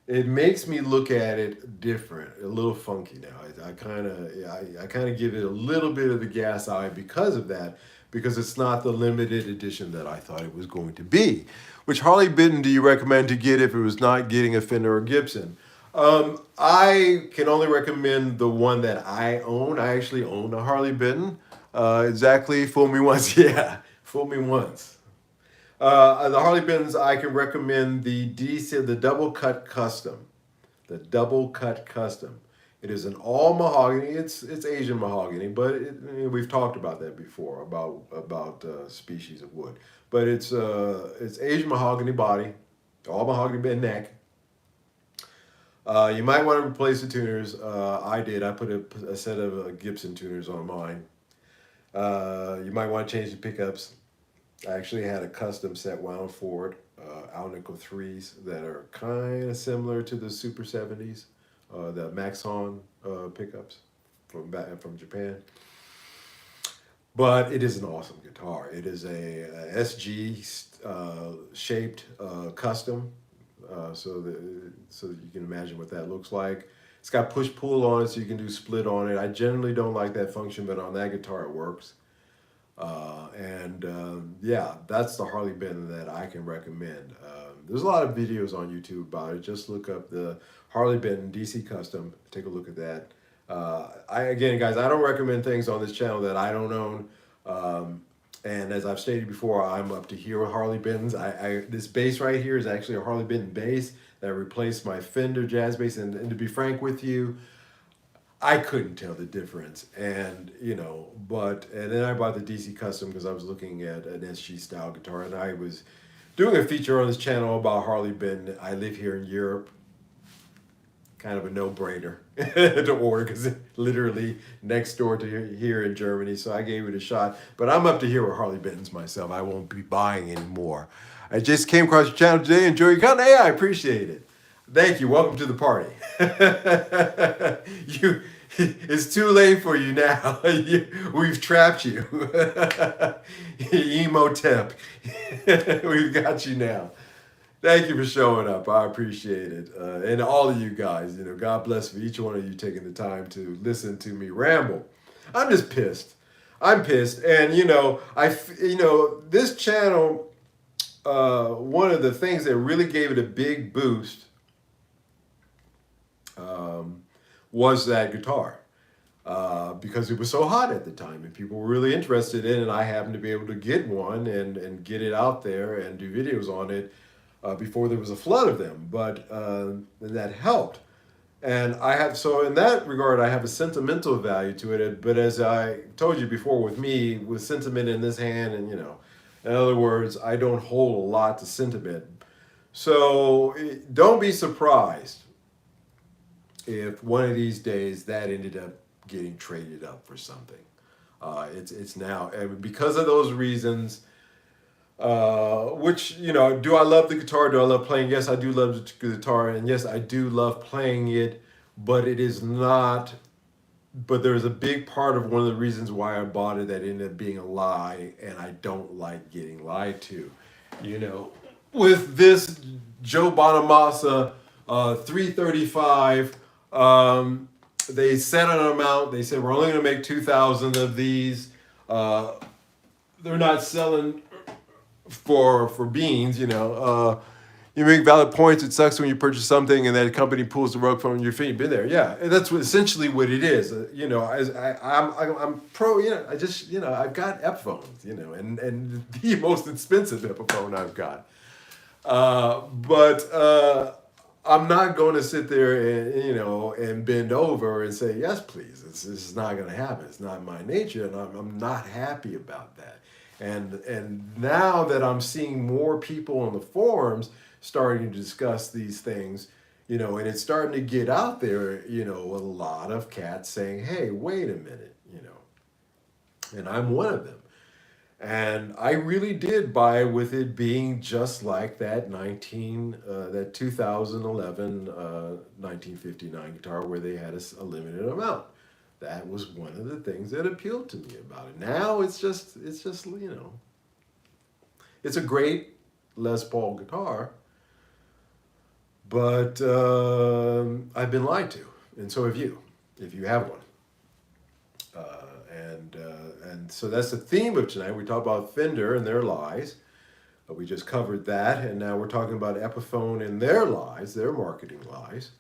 it makes me look at it different, a little funky now. I kind of give it a little bit of the gas eye because of that, because it's not the limited edition that I thought it was going to be. Which Harley Benton do you recommend to get if it was not getting a Fender or Gibson? I can only recommend the one that I own. I actually own a Harley Benton. Exactly, fool me once, yeah, fool me once. The Harley Benton's, I can recommend the Double Cut Custom. The Double Cut Custom. It is an all mahogany. It's Asian mahogany, but we've talked about that before about species of wood. But it's Asian mahogany body, all mahogany neck. You might want to replace the tuners. I did. I put a set of Gibson tuners on mine. You might want to change the pickups. I actually had a custom set wound Ford Alnico 3s that are kind of similar to the Super 70s, the Maxon pickups from Japan. But it is an awesome guitar. It is a SG shaped custom, so you can imagine what that looks like. It's got push pull on it, so you can do split on it. I generally don't like that function, but on that guitar it works. Yeah, that's the Harley Benton that I can recommend. There's a lot of videos on YouTube about it. Just look up the Harley Benton DC Custom. Take a look at that. Again, guys, I don't recommend things on this channel that I don't own. And as I've stated before, I'm up to here with Harley Bentons. This bass right here is actually a Harley Benton bass that replaced my Fender jazz bass. And to be frank with you, I couldn't tell the difference, and then I bought the DC Custom because I was looking at an SG style guitar, and I was doing a feature on this channel about Harley Benton. I live here in Europe, kind of a no-brainer to order because it's literally next door to here in Germany, so I gave it a shot. But I'm up to here with Harley Bentons myself. I won't be buying anymore. I just came across your channel today. Enjoy your content. Hey, I appreciate it. Thank you. Welcome to the party. It's too late for you now. We've trapped you. Emotep. We've got you now. Thank you for showing up. I appreciate it. And all of you guys, God bless for each one of you taking the time to listen to me ramble. I'm just pissed. I'm pissed. And, this channel, one of the things that really gave it a big boost was that guitar, because it was so hot at the time and people were really interested in it, and I happened to be able to get one and get it out there and do videos on it before there was a flood of them, but and that helped. And so in that regard, I have a sentimental value to it, but as I told you before, with me, with sentiment in this hand, and in other words, I don't hold a lot to sentiment. So don't be surprised if one of these days that ended up getting traded up for something. It's now, and because of those reasons, which, do I love the guitar? Do I love playing? Yes, I do love the guitar, and yes, I do love playing it, but it is not, but there's a big part of one of the reasons why I bought it that ended up being a lie, and I don't like getting lied to. With this Joe Bonamassa 335, they set an amount. They said we're only going to make 2,000 of these. They're not selling for beans. You make valid points. It sucks when you purchase something and that company pulls the rug from your feet. You've been there, yeah. And that's essentially what it is. I'm pro. I've got Epiphones. And the most expensive Epiphone I've got. But I'm not going to sit there and bend over and say yes, please. This is not going to happen. It's not my nature, and I'm not happy about that. And now that I'm seeing more people on the forums starting to discuss these things, and it's starting to get out there, a lot of cats saying, "Hey, wait a minute," and I'm one of them. And I really did buy with it being just like that 2011 1959 guitar where they had a limited amount. That was one of the things that appealed to me about it. Now it's just it's a great Les Paul guitar, but I've been lied to, and so have you, if you have one. And so that's the theme of tonight. We talk about Fender and their lies. We just covered that, and now we're talking about Epiphone and their lies, their marketing lies,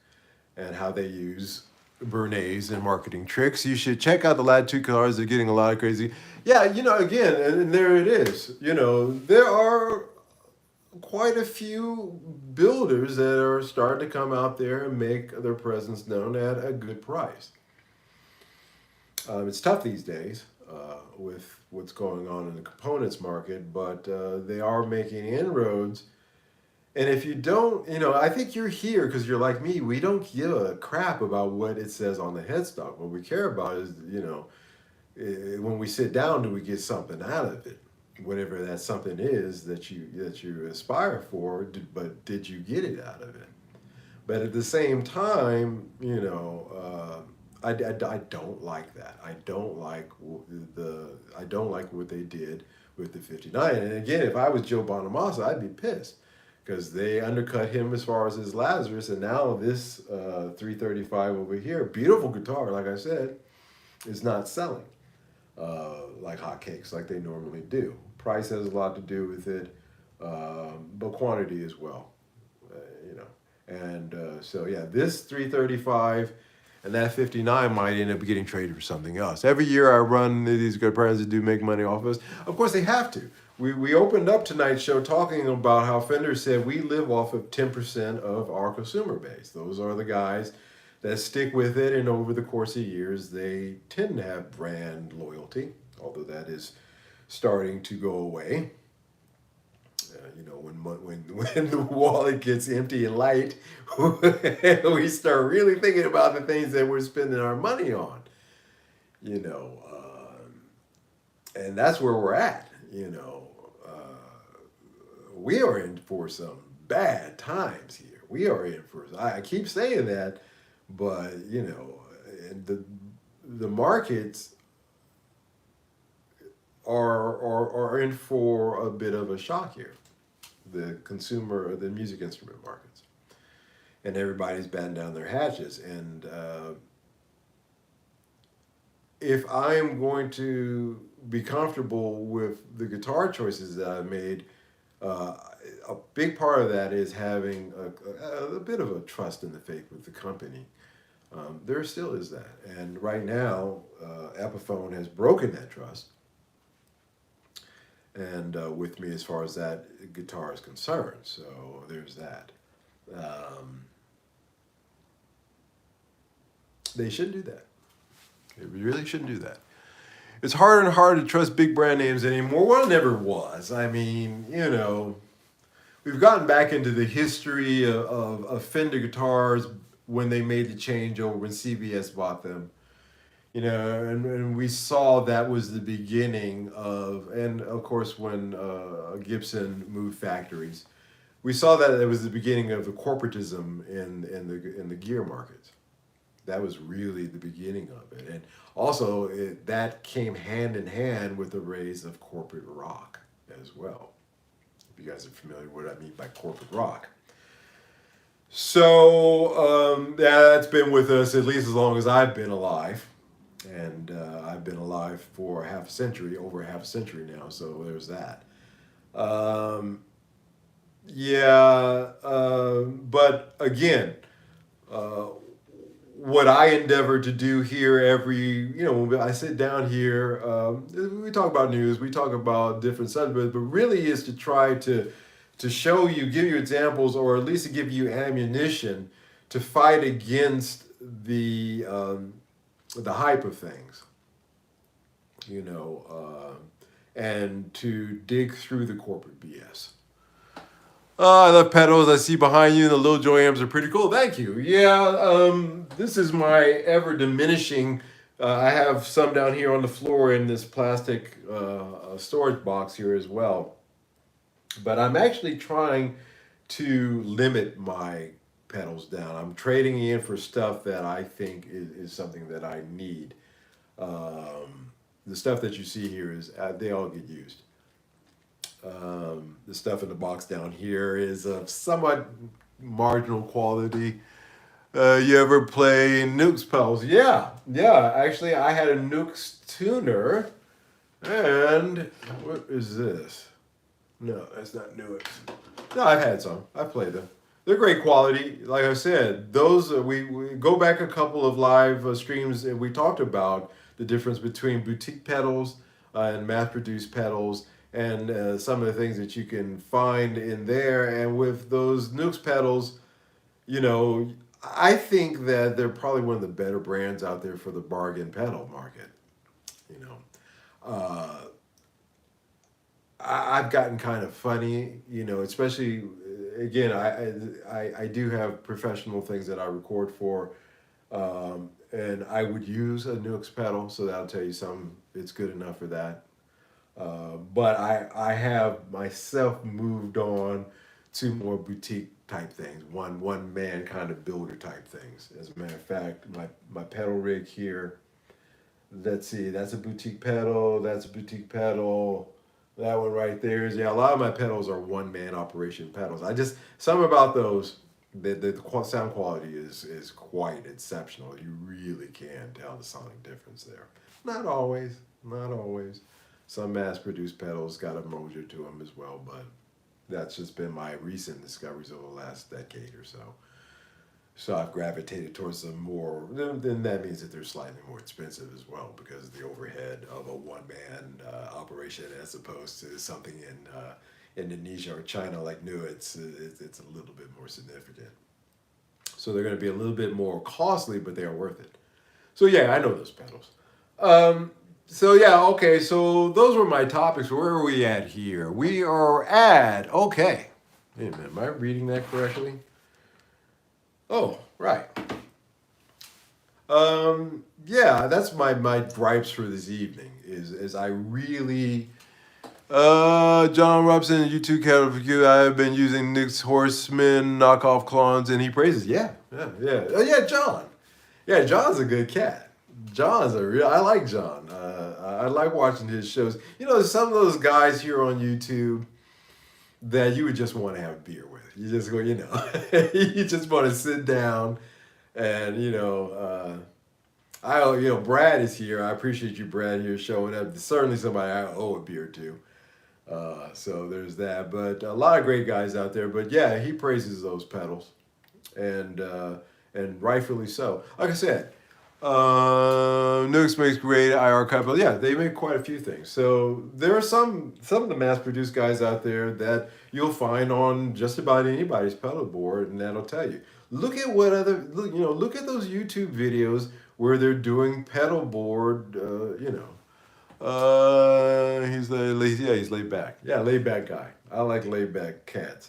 and how they use Bernays and marketing tricks. You should check out the Lad 2 cars. They're getting a lot of crazy. Yeah, again, and there it is. There are quite a few builders that are starting to come out there and make their presence known at a good price. It's tough these days with what's going on in the components market, but they are making inroads. And if you don't, I think you're here because you're like me. We don't give a crap about what it says on the headstock. What we care about is, when we sit down, do we get something out of it? Whatever that something is that you aspire for, but did you get it out of it? But at the same time, I don't like that. I don't like what they did with the 59. And again, if I was Joe Bonamassa, I'd be pissed because they undercut him as far as his Lazarus, and now this 335 over here, beautiful guitar, like I said, is not selling like hotcakes like they normally do. Price has a lot to do with it, but quantity as well. And so yeah, this 335 and that 59 might end up getting traded for something else. Every year I run these good brands that do make money off of us. Of course they have to. We opened up tonight's show talking about how Fender said we live off of 10% of our consumer base. Those are the guys that stick with it, and over the course of years they tend to have brand loyalty, although that is starting to go away. When the wallet gets empty and light, we start really thinking about the things that we're spending our money on. And that's where we're at. We are in for some bad times here. We are in for. I keep saying that, but and the markets are in for a bit of a shock here. The consumer, the music instrument markets, and everybody's batting down their hatches. And if I'm going to be comfortable with the guitar choices that I made, a big part of that is having a bit of a trust in the faith with the company. There still is that, and right now, Epiphone has broken that trust. And with me as far as that guitar is concerned. So there's that. They shouldn't do that. They really shouldn't do that. It's harder and harder to trust big brand names anymore. Well, it never was. I mean, we've gotten back into the history of Fender guitars when they made the changeover, when CBS bought them. And we saw that was the beginning of, and of course when Gibson moved factories, we saw that it was the beginning of the corporatism in the gear markets. That was really the beginning of it, and also that came hand in hand with the rise of corporate rock as well. If you guys are familiar with what I mean by corporate rock. So that's been with us at least as long as I've been alive. And I've been alive for over half a century now, so there's that. Um, yeah, but again, uh, what I endeavor to do here when I sit down here, we talk about news, we talk about different subjects, but really is to try to show you, give you examples, or at least to give you ammunition to fight against the hype of things, you know, and to dig through the corporate BS. I love pedals. I see behind you. The little Joy amps are pretty cool. Thank you. Yeah, this is my ever diminishing. I have some down here on the floor in this plastic storage box here as well. But I'm actually trying to limit my pedals down. I'm trading in for stuff that I think is something that I need. The stuff that you see here is they all get used. The stuff in the box down here is of somewhat marginal quality. You ever play Nukes pedals? Yeah, yeah. Actually, I had a Nukes tuner, and what is this? No, that's not Nukes. No, I've had some. I've played them. They're great quality. Like I said, those we go back a couple of live streams, and we talked about the difference between boutique pedals and mass-produced pedals, and some of the things that you can find in there. And with those Nukes pedals, you know, I think that they're probably one of the better brands out there for the bargain pedal market. You know, uh, I've gotten kind of funny, you know, especially again, I do have professional things that I record for, and I would use a Nukes pedal, so that'll tell you something. It's good enough for that. But I have myself moved on to more boutique type things, one man kind of builder type things. As a matter of fact, my pedal rig here. Let's see, that's a boutique pedal. That's a boutique pedal. That one right there is, yeah. A lot of my pedals are one man operation pedals. I just some about those. The sound quality is quite exceptional. You really can tell the sonic difference there. Not always, not always. Some mass-produced pedals got a mojo to them as well, but that's just been my recent discoveries over the last decade or so. So I've gravitated towards them more. Then that means that they're slightly more expensive as well because of the overhead of a one-man operation as opposed to something in Indonesia or China like New. It's a little bit more significant. So they're going to be a little bit more costly, but they are worth it. So yeah, I know those pedals. So yeah, okay. So those were my topics. Where are we at here? We are at okay. Wait a minute. Am I reading that correctly? Oh, right. Yeah, that's my gripes for this evening. Is I really John Robson, YouTube channel for you. I have been using Nick's Horseman knockoff clones, and he praises. Yeah, yeah, yeah. Oh yeah, John. Yeah, John's a good cat. John's a real. I like John. I like watching his shows. You know, some of those guys here on YouTube that you would just want to have a beer with. You just go, you know, you just want to sit down, and Brad is here. I appreciate you, Brad, here showing up. Certainly somebody I owe a beer to. So there's that. But a lot of great guys out there. But yeah, he praises those pedals, and rightfully so. Like I said, Nukes makes great IR pedals. Yeah, they make quite a few things. So there are some of the mass-produced guys out there that you'll find on just about anybody's pedal board, and that'll tell you. Look at look at those YouTube videos where they're doing pedal board. He's lazy. Yeah, he's laid back. Yeah, laid back guy. I like laid back cats.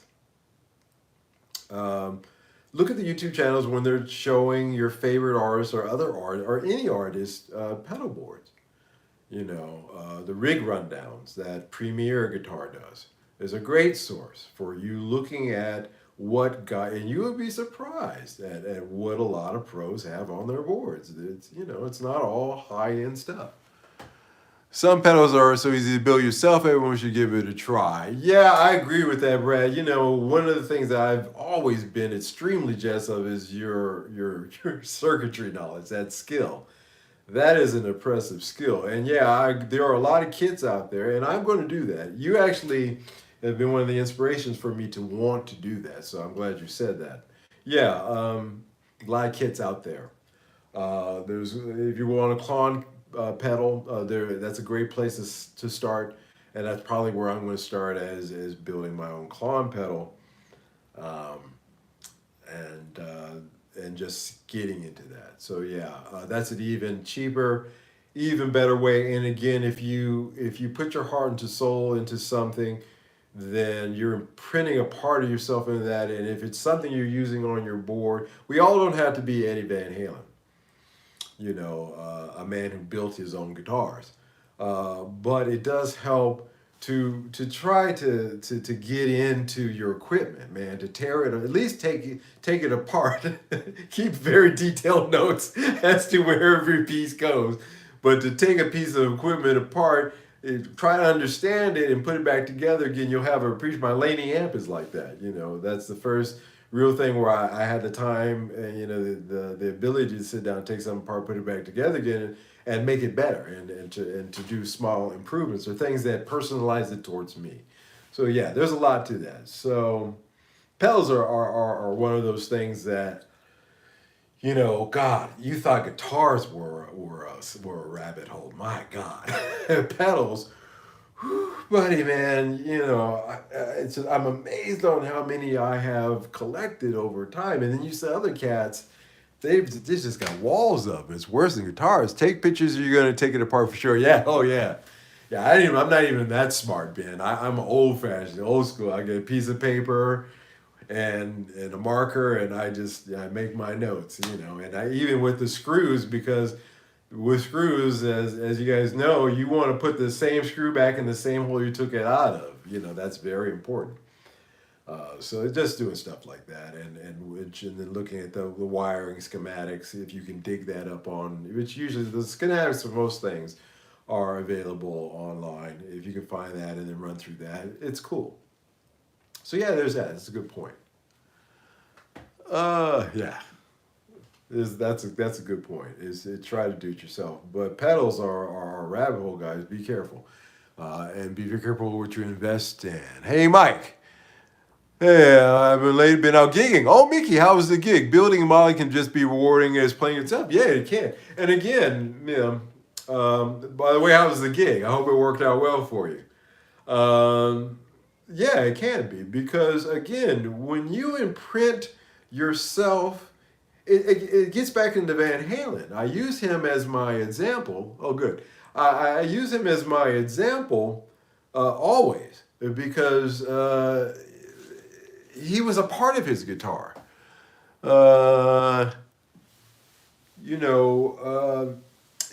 Look at the YouTube channels when they're showing your favorite artists or other art or any artist pedal boards. The rig rundowns that Premier Guitar does is a great source for you looking at what guy, and you would be surprised at what a lot of pros have on their boards. It's not all high-end stuff. Some pedals are so easy to build yourself, everyone should give it a try. Yeah, I agree with that, Brad. One of the things that I've always been extremely jealous of is your circuitry knowledge, that skill. That is an impressive skill. And yeah, there are a lot of kits out there, and I'm going to do that. You actually, have been one of the inspirations for me to want to do that. So I'm glad you said that. Yeah, a lot of kits out there. There's if you want a clone pedal, there that's a great place to start, and that's probably where I'm going to start as building my own clone pedal, um, and just getting into that. So yeah, that's an even cheaper, even better way. And again, if you put your heart and soul into something, then you're imprinting a part of yourself into that. And if it's something you're using on your board, we all don't have to be Eddie Van Halen, a man who built his own guitars. But it does help to try to get into your equipment, man, to tear it, or at least take it apart. Keep very detailed notes as to where every piece goes. But to take a piece of equipment apart, try to understand it and put it back together again, you'll have a appreciation. My Laney amp is like that. That's the first real thing where I had the time and the ability to sit down, take something apart, put it back together again, and make it better, and to do small improvements or things that personalize it towards me. So yeah, there's a lot to that. So pedals are one of those things that, God, you thought guitars were a rabbit hole. My God, pedals, whew, buddy, man. I'm amazed on how many I have collected over time. And then you see other cats, they just got walls of them. It's worse than guitars. Take pictures, or you're gonna take it apart for sure. Yeah, oh yeah. Yeah, I'm not even that smart, Ben. I'm old fashioned, old school. I get a piece of paper and a marker, and I make my notes, and I even with the screws, because with screws, as you guys know, you want to put the same screw back in the same hole you took it out of. That's very important. So just doing stuff like that, and then looking at the wiring schematics, if you can dig that up which usually the schematics for most things are available online. If you can find that and then run through that, it's cool. So yeah, there's that. It's a good point. Yeah, that's a good point. Try to do it yourself, but pedals are a rabbit hole, guys. Be careful, and be very careful what you invest in. Hey, Mike. Hey, I've been out gigging. Oh, Mickey, how was the gig? Building a Molly can just be rewarding as playing itself. Yeah, it can. And again, by the way, how was the gig? I hope it worked out well for you. Yeah, it can be, because again, when you imprint yourself, it gets back into Van Halen. I use him as my example. Oh, good. I use him as my example always, because he was a part of his guitar.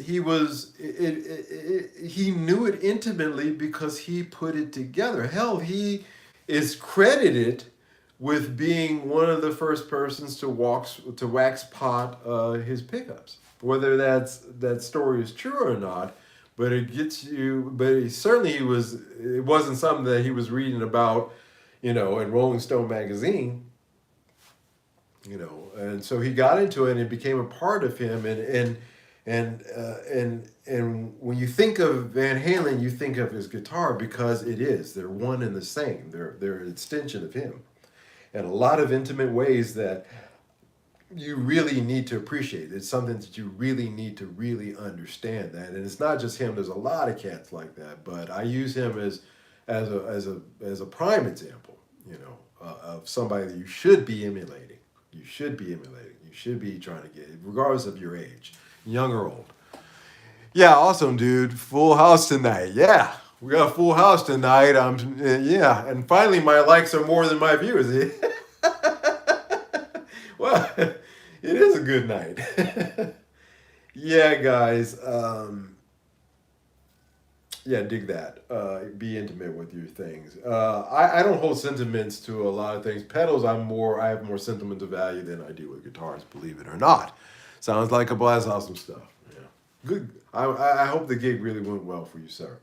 He was he knew it intimately because he put it together. Hell, he is credited with being one of the first persons to wax pot his pickups. Whether that story is true or not, but it gets you. But he was. It wasn't something that he was reading about, in Rolling Stone magazine. And so he got into it, and it became a part of him. And when you think of Van Halen, you think of his guitar, because it is. They're one and the same. They're an extension of him, and a lot of intimate ways that you really need to appreciate. It's something that you really need to really understand that. And it's not just him. There's a lot of cats like that, but I use him as a prime example, of somebody that you should be emulating. You should be emulating. You should be trying to get, regardless of your age, young or old. Yeah, awesome, dude. Full house tonight. Yeah, we got a full house tonight. Yeah, and finally, my likes are more than my viewers. Well, it is a good night. Yeah, guys. Yeah, dig that. Be intimate with your things. I don't hold sentiments to a lot of things. Pedals, I have more sentimental value than I do with guitars, believe it or not. Sounds like a blast. Awesome stuff. Yeah, good. I hope the gig really went well for you, sir.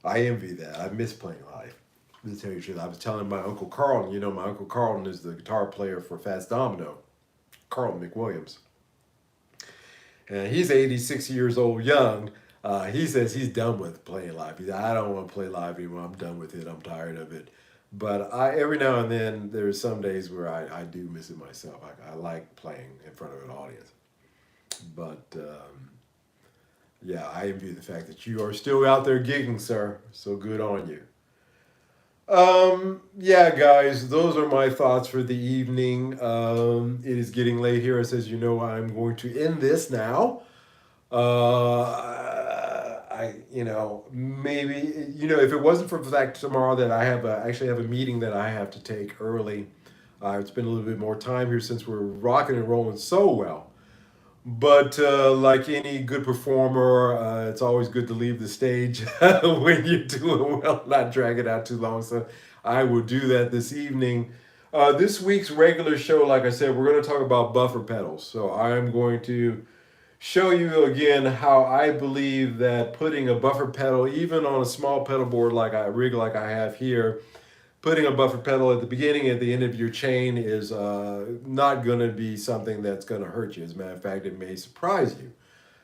I envy that. I miss playing live. To tell you the truth, I was telling my Uncle Carlton. My Uncle Carlton is the guitar player for Fats Domino, Carlton McWilliams. And he's 86 years old, young. He says he's done with playing live. He's I don't want to play live anymore. I'm done with it. I'm tired of it. But every now and then there's some days where I do miss it myself. I like playing in front of an audience. But yeah, I envy the fact that you are still out there gigging, sir. So good on you. Yeah, guys, those are my thoughts for the evening. It is getting late here. As you know, I'm going to end this now. Maybe, if it wasn't for the fact tomorrow that I actually have a meeting that I have to take early, it's been a little bit more time here since we're rocking and rolling so well. But like any good performer, it's always good to leave the stage when you're doing well, not drag it out too long. So I will do that this evening. This week's regular show, like I said, we're going to talk about buffer pedals. So I'm going to show you again how I believe that putting a buffer pedal, even on a small pedal board like a rig like I have here, putting a buffer pedal at the beginning and at the end of your chain is not going to be something that's going to hurt you. As a matter of fact, it may surprise you.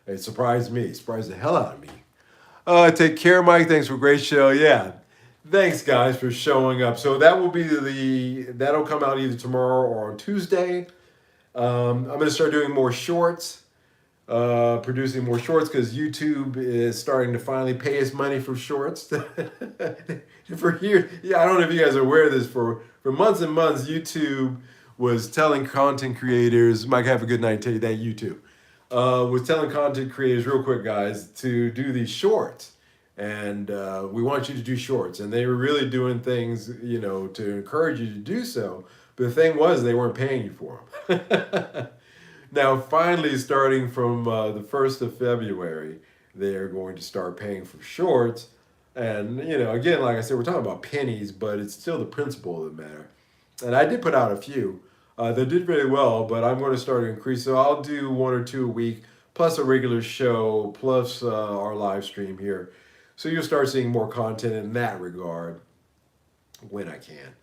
It surprised me. It surprised the hell out of me. Take care, Mike. Thanks for a great show. Yeah. Thanks, guys, for showing up. So that will be that'll come out either tomorrow or on Tuesday. I'm going to start doing more shorts, producing more shorts because YouTube is starting to finally pay us money for shorts. For years, yeah, I don't know if you guys are aware of this. For months and months, YouTube was telling content creators, Mike, have a good night, tell you that YouTube, was telling content creators, real quick, guys, to do these shorts. And we want you to do shorts. And they were really doing things, to encourage you to do so. But the thing was, they weren't paying you for them. Now, finally, starting from the 1st of February, they're going to start paying for shorts. And, again, like I said, we're talking about pennies, but it's still the principle of the matter. And I did put out a few that did really well, but I'm going to start to increase. So I'll do 1 or 2 a week, plus a regular show, plus our live stream here. So you'll start seeing more content in that regard when I can,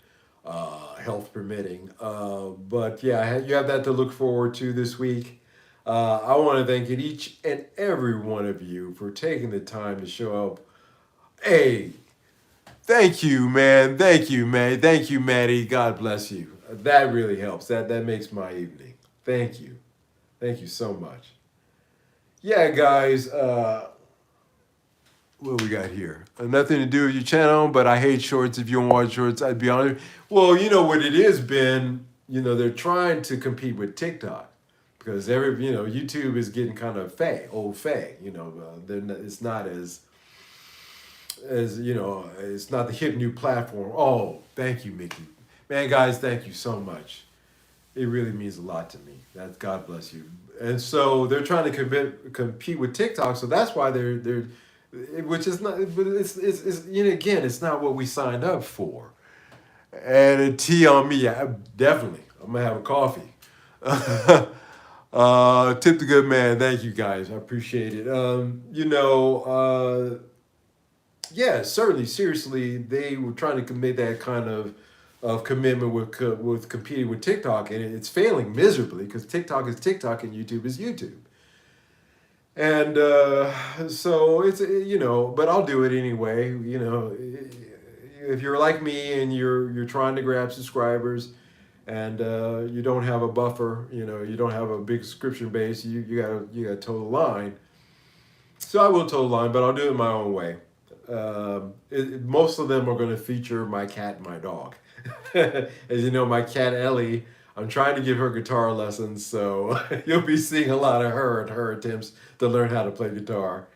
health permitting. But yeah, you have that to look forward to this week. I want to thank each and every one of you for taking the time to show up. Hey, thank you, man. Thank you, man. Thank you, Maddie. God bless you. That really helps. That makes my evening. Thank you. Thank you so much. Yeah, guys. What we got here? Nothing to do with your channel, but I hate shorts. If you don't watch shorts, I'd be honest. Well, you know what it is, Ben. They're trying to compete with TikTok because YouTube is getting kind of old fay. It's not as it's not the hip new platform. Oh, thank you, Mickey. Man, guys, thank you so much. It really means a lot to me. That God bless you. And so they're trying to compete with TikTok. So that's why they're which is not, but it's again, it's not what we signed up for. And a tea on me, definitely. I'm gonna have a coffee. Tip the good man. Thank you, guys. I appreciate it. Yeah, certainly. Seriously, they were trying to make that kind of commitment with competing with TikTok, and it's failing miserably because TikTok is TikTok and YouTube is YouTube. And so it's but I'll do it anyway. If you're like me and you're trying to grab subscribers, and you don't have a buffer, you don't have a big subscription base, you gotta toe the line. So I will toe the line, but I'll do it my own way. Most of them are going to feature my cat and my dog. As you know, my cat Ellie, I'm trying to give her guitar lessons, so you'll be seeing a lot of her and her attempts to learn how to play guitar.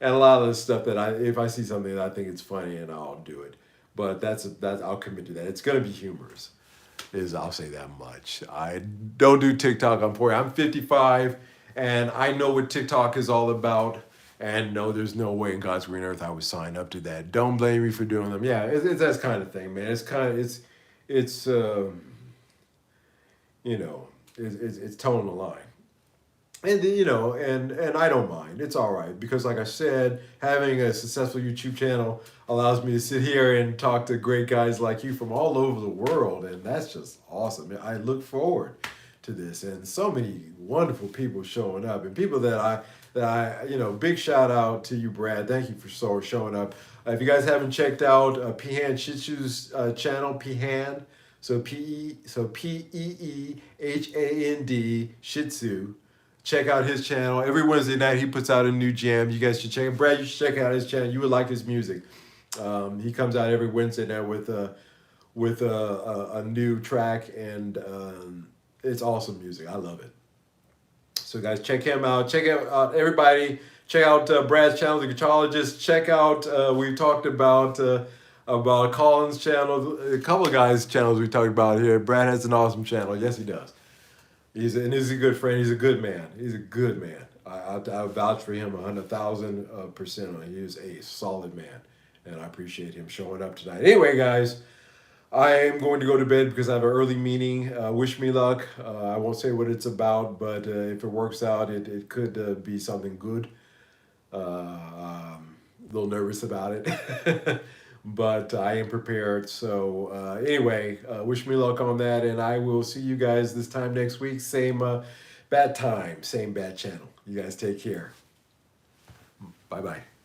And a lot of the stuff that if I see something that I think it's funny, and I'll do it. But that's I'll commit to that. It's going to be humorous. I'll say that much. I don't do TikTok. I'm 55, and I know what TikTok is all about. And no, there's no way in God's green earth I would sign up to that. Don't blame me for doing them. Yeah, it's that kind of thing, man. It's it's towing the line. And and I don't mind. It's all right because, like I said, having a successful YouTube channel allows me to sit here and talk to great guys like you from all over the world, and that's just awesome. I look forward to this, and so many wonderful people showing up, and people that that big shout out to you, Brad. Thank you for showing up. If you guys haven't checked out Peehan Shih Tzu's channel, Peehan, so Peehand Shih Tzu. Check out his channel. Every Wednesday night he puts out a new jam. You guys should check it. Brad, you should check out his channel. You would like his music. He comes out every Wednesday night with a new track, and it's awesome music. I love it. So guys, check him out. Check out everybody. Check out Brad's channel, The Guitarologist. Check out we talked about Colin's channel, a couple of guys' channels we talked about here. Brad has an awesome channel. Yes, he does. He's a good friend. He's a good man. He's a good man. I vouch for him 100,000%. He is a solid man, and I appreciate him showing up tonight. Anyway, guys, I am going to go to bed because I have an early meeting. Wish me luck. I won't say what it's about, but if it works out, it could be something good. A little nervous about it, but I am prepared. So anyway, wish me luck on that, and I will see you guys this time next week. Same bad time, same bad channel. You guys take care. Bye-bye.